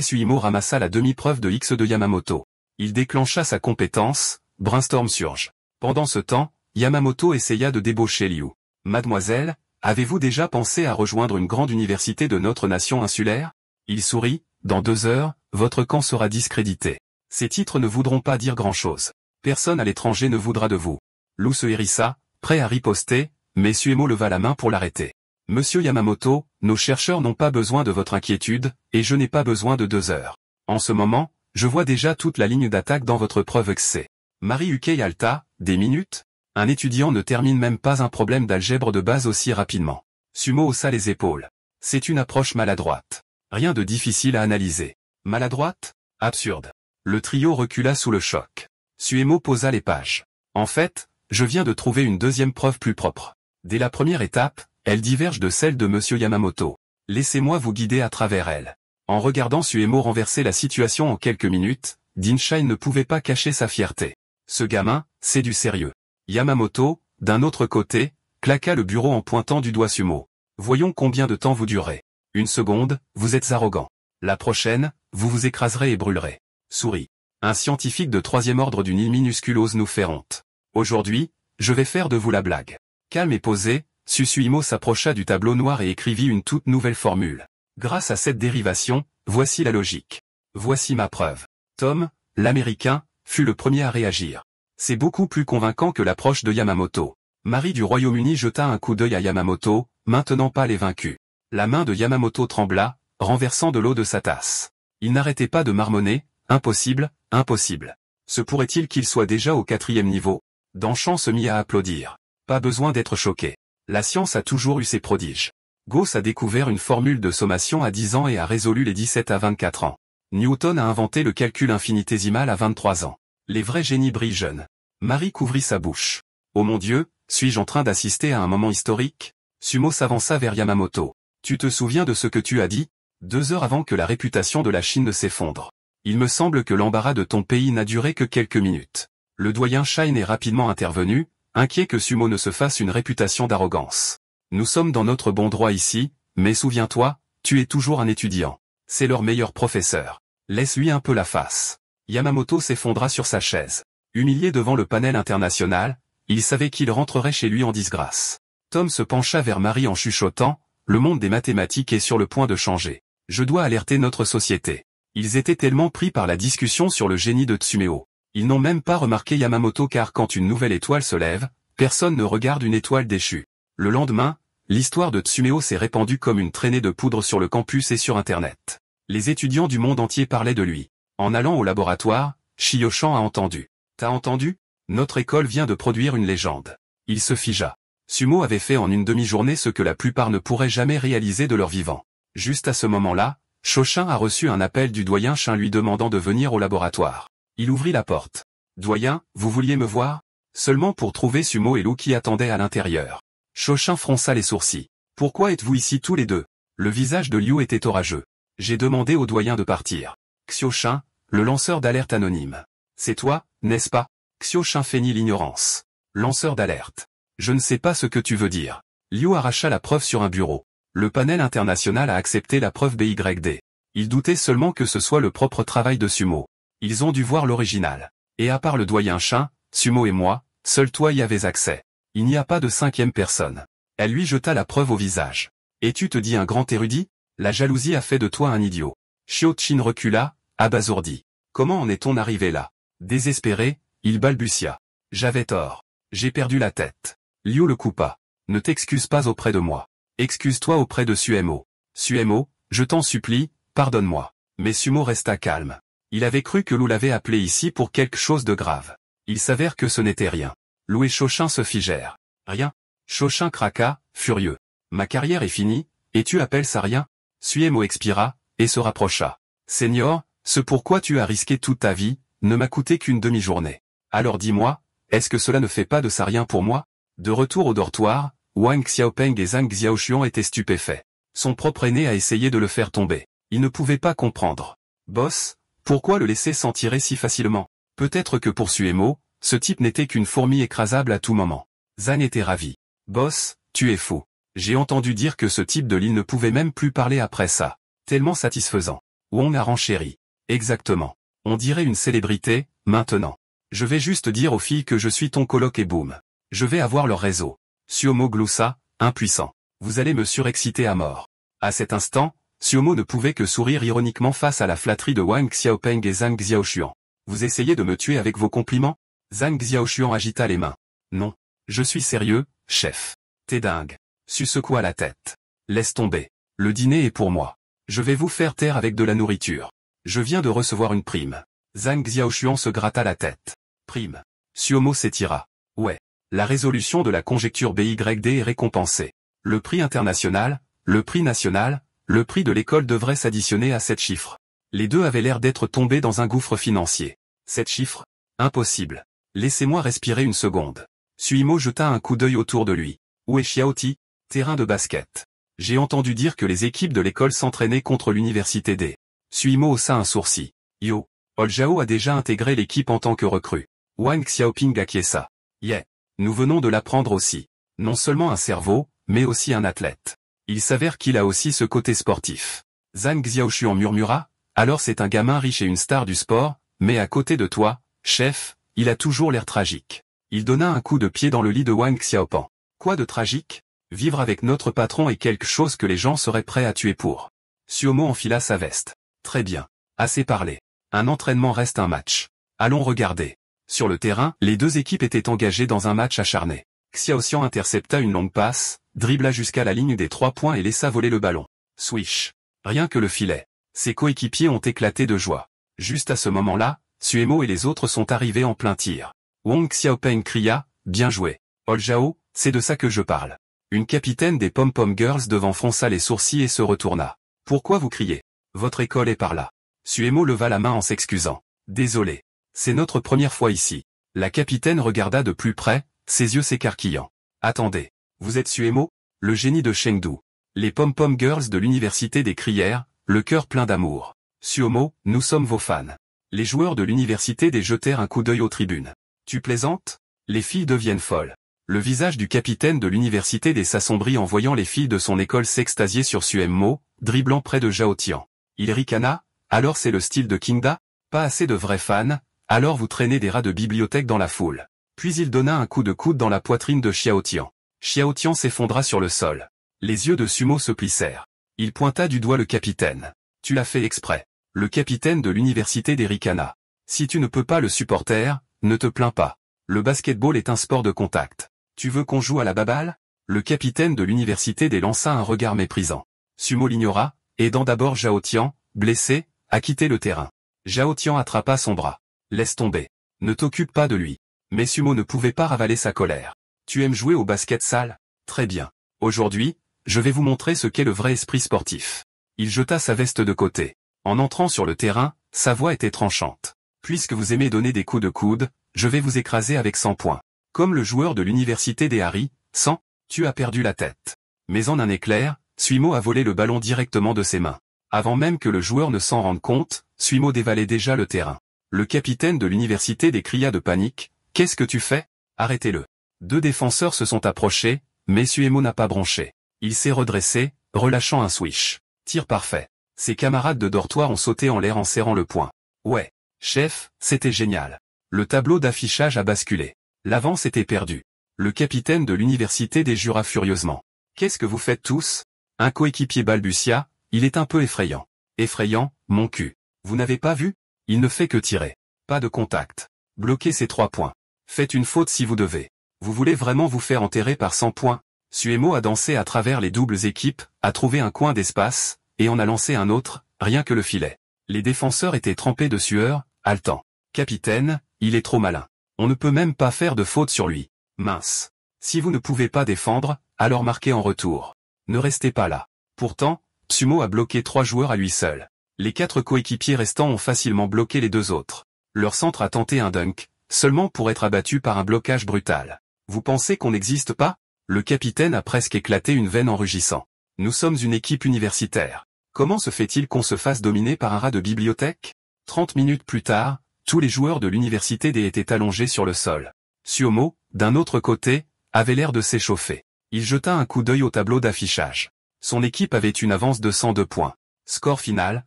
Suimo ramassa la demi-preuve de X de Yamamoto. Il déclencha sa compétence, Brainstorm surge. Pendant ce temps, Yamamoto essaya de débaucher Liu. Mademoiselle, avez-vous déjà pensé à rejoindre une grande université de notre nation insulaire? Il sourit, dans 2 heures, votre camp sera discrédité. Ces titres ne voudront pas dire grand-chose. Personne à l'étranger ne voudra de vous. Lou se hérissa, prêt à riposter, mais Suemo leva la main pour l'arrêter. Monsieur Yamamoto, nos chercheurs n'ont pas besoin de votre inquiétude, et je n'ai pas besoin de 2 heures. En ce moment, je vois déjà toute la ligne d'attaque dans votre preuve XC. Marie Ukei Alta, des minutes? Un étudiant ne termine même pas un problème d'algèbre de base aussi rapidement. Sumo haussa les épaules. C'est une approche maladroite. Rien de difficile à analyser. Maladroite? Absurde. Le trio recula sous le choc. Suemo posa les pages. En fait, je viens de trouver une deuxième preuve plus propre. Dès la première étape, elle diverge de celle de Monsieur Yamamoto. Laissez-moi vous guider à travers elle. En regardant Suemo renverser la situation en quelques minutes, Dinshin ne pouvait pas cacher sa fierté. Ce gamin, c'est du sérieux. Yamamoto, d'un autre côté, claqua le bureau en pointant du doigt Sumo. Voyons combien de temps vous durez. 1 seconde, vous êtes arrogant. La prochaine, vous vous écraserez et brûlerez. Souris. Un scientifique de 3e ordre d'une île minuscule ose nous faire honte. Aujourd'hui, je vais faire de vous la blague. Calme et posé, Susuimo s'approcha du tableau noir et écrivit une toute nouvelle formule. Grâce à cette dérivation, voici la logique. Voici ma preuve. Tom, l'Américain, fut le premier à réagir. C'est beaucoup plus convaincant que l'approche de Yamamoto. Marie du Royaume-Uni jeta un coup d'œil à Yamamoto, maintenant pas les vaincus. La main de Yamamoto trembla, renversant de l'eau de sa tasse. Il n'arrêtait pas de marmonner, impossible, impossible. Se pourrait-il qu'il soit déjà au 4e niveau? Danchamp se mit à applaudir. Pas besoin d'être choqué. La science a toujours eu ses prodiges. Gauss a découvert une formule de sommation à 10 ans et a résolu les 17 à 24 ans. Newton a inventé le calcul infinitésimal à 23 ans. Les vrais génies brillent jeunes. Marie couvrit sa bouche. Oh mon Dieu, suis-je en train d'assister à un moment historique? Sumo s'avança vers Yamamoto. Tu te souviens de ce que tu as dit? 2 heures avant que la réputation de la Chine ne s'effondre. Il me semble que l'embarras de ton pays n'a duré que quelques minutes. Le doyen Shine est rapidement intervenu, inquiet que Sumo ne se fasse une réputation d'arrogance. Nous sommes dans notre bon droit ici, mais souviens-toi, tu es toujours un étudiant. C'est leur meilleur professeur. Laisse-lui un peu la face. Yamamoto s'effondra sur sa chaise. Humilié devant le panel international, il savait qu'il rentrerait chez lui en disgrâce. Tom se pencha vers Marie en chuchotant, le monde des mathématiques est sur le point de changer. Je dois alerter notre société. Ils étaient tellement pris par la discussion sur le génie de Tsumeo. Ils n'ont même pas remarqué Yamamoto car quand une nouvelle étoile se lève, personne ne regarde une étoile déchue. Le lendemain, l'histoire de Tsumeo s'est répandue comme une traînée de poudre sur le campus et sur Internet. Les étudiants du monde entier parlaient de lui. En allant au laboratoire, Shio-chan a entendu. T'as entendu? Notre école vient de produire une légende. Il se figea. Sumo avait fait en une demi-journée ce que la plupart ne pourraient jamais réaliser de leur vivant. Juste à ce moment-là, Shoshin a reçu un appel du doyen Shin lui demandant de venir au laboratoire. Il ouvrit la porte. Doyen, vous vouliez me voir? Seulement pour trouver Sumo et Lou qui attendaient à l'intérieur. Shoshin fronça les sourcils. Pourquoi êtes-vous ici tous les deux? Le visage de Liu était orageux. J'ai demandé au doyen de partir. Xioshin, le lanceur d'alerte anonyme. C'est toi, n'est-ce pas? Xioshin feignit l'ignorance. Lanceur d'alerte. Je ne sais pas ce que tu veux dire. Liu arracha la preuve sur un bureau. Le panel international a accepté la preuve BYD. Il doutait seulement que ce soit le propre travail de Sumo. Ils ont dû voir l'original. Et à part le doyen Shin, Sumo et moi, seul toi y avais accès. Il n'y a pas de 5e personne. Elle lui jeta la preuve au visage. Et tu te dis un grand érudit? La jalousie a fait de toi un idiot. Shio-chin recula, abasourdi. Comment en est-on arrivé là? Désespéré, il balbutia. J'avais tort. J'ai perdu la tête. Liu le coupa. Ne t'excuse pas auprès de moi. Excuse-toi auprès de Suemo. Suemo, je t'en supplie, pardonne-moi. Mais Sumo resta calme. Il avait cru que Lou l'avait appelé ici pour quelque chose de grave. Il s'avère que ce n'était rien. Lou et Shoshin se figèrent. Rien? Shoshin craqua, furieux. Ma carrière est finie, et tu appelles ça rien? Suemo expira, et se rapprocha. Seigneur, ce pourquoi tu as risqué toute ta vie, ne m'a coûté qu'une demi-journée. Alors dis-moi, est-ce que cela ne fait pas de ça rien pour moi? De retour au dortoir, Wang Xiaopeng et Zhang Xiaoxian étaient stupéfaits. Son propre aîné a essayé de le faire tomber. Il ne pouvait pas comprendre. Boss, pourquoi le laisser s'en tirer si facilement? Peut-être que pour Suemo, ce type n'était qu'une fourmi écrasable à tout moment. Zhang était ravi. Boss, tu es fou. J'ai entendu dire que ce type de l'île ne pouvait même plus parler après ça. Tellement satisfaisant. Wang a renchéri. Exactement. On dirait une célébrité, maintenant. Je vais juste dire aux filles que je suis ton coloc et boum. Je vais avoir leur réseau. Sumo gloussa, impuissant. Vous allez me surexciter à mort. À cet instant, Sumo ne pouvait que sourire ironiquement face à la flatterie de Wang Xiaopeng et Zhang Xiaoxian. Vous essayez de me tuer avec vos compliments? Zhang Xiaoxian agita les mains. Non. Je suis sérieux, chef. T'es dingue. Su secoua la tête. Laisse tomber. Le dîner est pour moi. Je vais vous faire taire avec de la nourriture. Je viens de recevoir une prime. Zhang Xiaoxian se gratta la tête. Prime. Sumo s'étira. Ouais. La résolution de la conjecture BYD est récompensée. Le prix international, le prix national, le prix de l'école devraient s'additionner à 7 chiffres. Les deux avaient l'air d'être tombés dans un gouffre financier. 7 chiffres? Impossible. Laissez-moi respirer une seconde. Suimo jeta un coup d'œil autour de lui. Où est Xiaoti? Terrain de basket. J'ai entendu dire que les équipes de l'école s'entraînaient contre l'université D. Suimo haussa un sourcil. Yo. Oljao a déjà intégré l'équipe en tant que recrue. Wang Xiaoping acquiesça. Yeah. Nous venons de l'apprendre aussi. Non seulement un cerveau, mais aussi un athlète. Il s'avère qu'il a aussi ce côté sportif. Zhang Xiaoxian murmura, alors c'est un gamin riche et une star du sport, mais à côté de toi, chef, il a toujours l'air tragique. Il donna un coup de pied dans le lit de Wang Xiaopan. Quoi de tragique? Vivre avec notre patron est quelque chose que les gens seraient prêts à tuer pour. Sumo enfila sa veste. Très bien. Assez parlé. Un entraînement reste un match. Allons regarder. Sur le terrain, les deux équipes étaient engagées dans un match acharné. Xiaoxian intercepta une longue passe, dribbla jusqu'à la ligne des 3 points et laissa voler le ballon. Swish. Rien que le filet. Ses coéquipiers ont éclaté de joie. Juste à ce moment-là, Suemo et les autres sont arrivés en plein tir. Wang Xiaopeng cria, « Bien joué. Oljao, c'est de ça que je parle. » Une capitaine des Pom-Pom Girls devant fronça les sourcils et se retourna. « Pourquoi vous criez? Votre école est par là. » Suemo leva la main en s'excusant. « Désolé. C'est notre première fois ici. » La capitaine regarda de plus près, ses yeux s'écarquillant. « Attendez. Vous êtes Suemo? Le génie de Chengdu. » Les Pom-Pom Girls de l'université des crièrent, le cœur plein d'amour. « Suemo, nous sommes vos fans. » Les joueurs de l'université des jetèrent un coup d'œil aux tribunes. « Tu plaisantes? Les filles deviennent folles. » Le visage du capitaine de l'université des s'assombrit en voyant les filles de son école s'extasier sur Suemo, dribblant près de Zhao Tian. Il ricana, « Alors c'est le style de Kingda? Pas assez de vrais fans, alors vous traînez des rats de bibliothèque dans la foule. » Puis il donna un coup de coude dans la poitrine de Xiao Tian. Xiao Tian s'effondra sur le sol. Les yeux de Sumo se plissèrent. Il pointa du doigt le capitaine. « Tu l'as fait exprès. » Le capitaine de l'université des ricana. « Si tu ne peux pas le supporter, ne te plains pas. Le basketball est un sport de contact. Tu veux qu'on joue à la baballe? » Le capitaine de l'université des lança un regard méprisant. Sumo l'ignora, aidant d'abord Zhao Tian, blessé, à quitter le terrain. Zhao Tian attrapa son bras. « Laisse tomber. Ne t'occupe pas de lui. » Mais Sumo ne pouvait pas ravaler sa colère. « Tu aimes jouer au basket sale? Très bien. Aujourd'hui, je vais vous montrer ce qu'est le vrai esprit sportif. » Il jeta sa veste de côté. En entrant sur le terrain, sa voix était tranchante. « Puisque vous aimez donner des coups de coude, je vais vous écraser avec 100 points. Comme le joueur de l'université des Harry, 100, tu as perdu la tête. » Mais en un éclair, Sumo a volé le ballon directement de ses mains. Avant même que le joueur ne s'en rende compte, Sumo dévalait déjà le terrain. Le capitaine de l'université des cria de panique, « Qu'est-ce que tu fais? Arrêtez-le. » Deux défenseurs se sont approchés, mais Sumo n'a pas bronché. Il s'est redressé, relâchant un swish. Tir parfait. Ses camarades de dortoir ont sauté en l'air en serrant le poing. « Ouais, chef, c'était génial. » Le tableau d'affichage a basculé. L'avance était perdue. Le capitaine de l'université des jura furieusement. « Qu'est-ce que vous faites tous? » Un coéquipier balbutia, « Il est un peu effrayant. »« Effrayant, mon cul. Vous n'avez pas vu? Il ne fait que tirer. Pas de contact. Bloquez ces 3 points. Faites une faute si vous devez. Vous voulez vraiment vous faire enterrer par 100 points? » Suemo a dansé à travers les doubles équipes, a trouvé un coin d'espace, et en a lancé un autre, rien que le filet. Les défenseurs étaient trempés de sueur, haletant. « Capitaine, il est trop malin. On ne peut même pas faire de faute sur lui. Mince. Si vous ne pouvez pas défendre, alors marquez en retour. Ne restez pas là. » Pourtant, Sumo a bloqué 3 joueurs à lui seul. Les 4 coéquipiers restants ont facilement bloqué les 2 autres. Leur centre a tenté un dunk, seulement pour être abattu par un blocage brutal. « Vous pensez qu'on n'existe pas? » Le capitaine a presque éclaté une veine en rugissant. « Nous sommes une équipe universitaire. Comment se fait-il qu'on se fasse dominer par un rat de bibliothèque? » 30 minutes plus tard, tous les joueurs de l'université des étaient allongés sur le sol. Sumo, d'un autre côté, avait l'air de s'échauffer. Il jeta un coup d'œil au tableau d'affichage. Son équipe avait une avance de 102 points. Score final,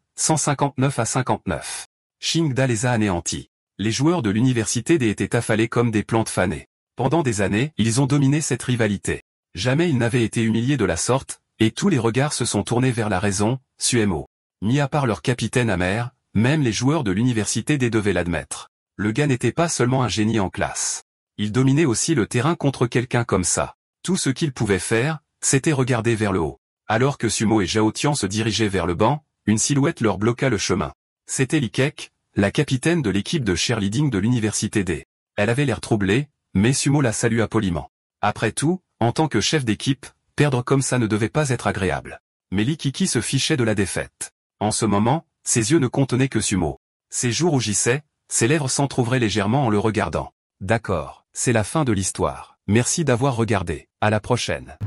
159-59. Chingda les a anéantis. Les joueurs de l'université des étaient affalés comme des plantes fanées. Pendant des années, ils ont dominé cette rivalité. Jamais ils n'avaient été humiliés de la sorte, et tous les regards se sont tournés vers la raison, Suemo. Mis à part leur capitaine amer, même les joueurs de l'université des devaient l'admettre. Le gars n'était pas seulement un génie en classe. Il dominait aussi le terrain contre quelqu'un comme ça. Tout ce qu'il pouvait faire, c'était regarder vers le haut. Alors que Sumo et Zhao Tian se dirigeaient vers le banc, une silhouette leur bloqua le chemin. C'était Li Kek, la capitaine de l'équipe de cheerleading de l'université D. Elle avait l'air troublée, mais Sumo la salua poliment. Après tout, en tant que chef d'équipe, perdre comme ça ne devait pas être agréable. Mais Li Kiki se fichait de la défaite. En ce moment, ses yeux ne contenaient que Sumo. Ses joues rougissaient, ses lèvres s'entrouvraient légèrement en le regardant. D'accord, c'est la fin de l'histoire. Merci d'avoir regardé. À la prochaine.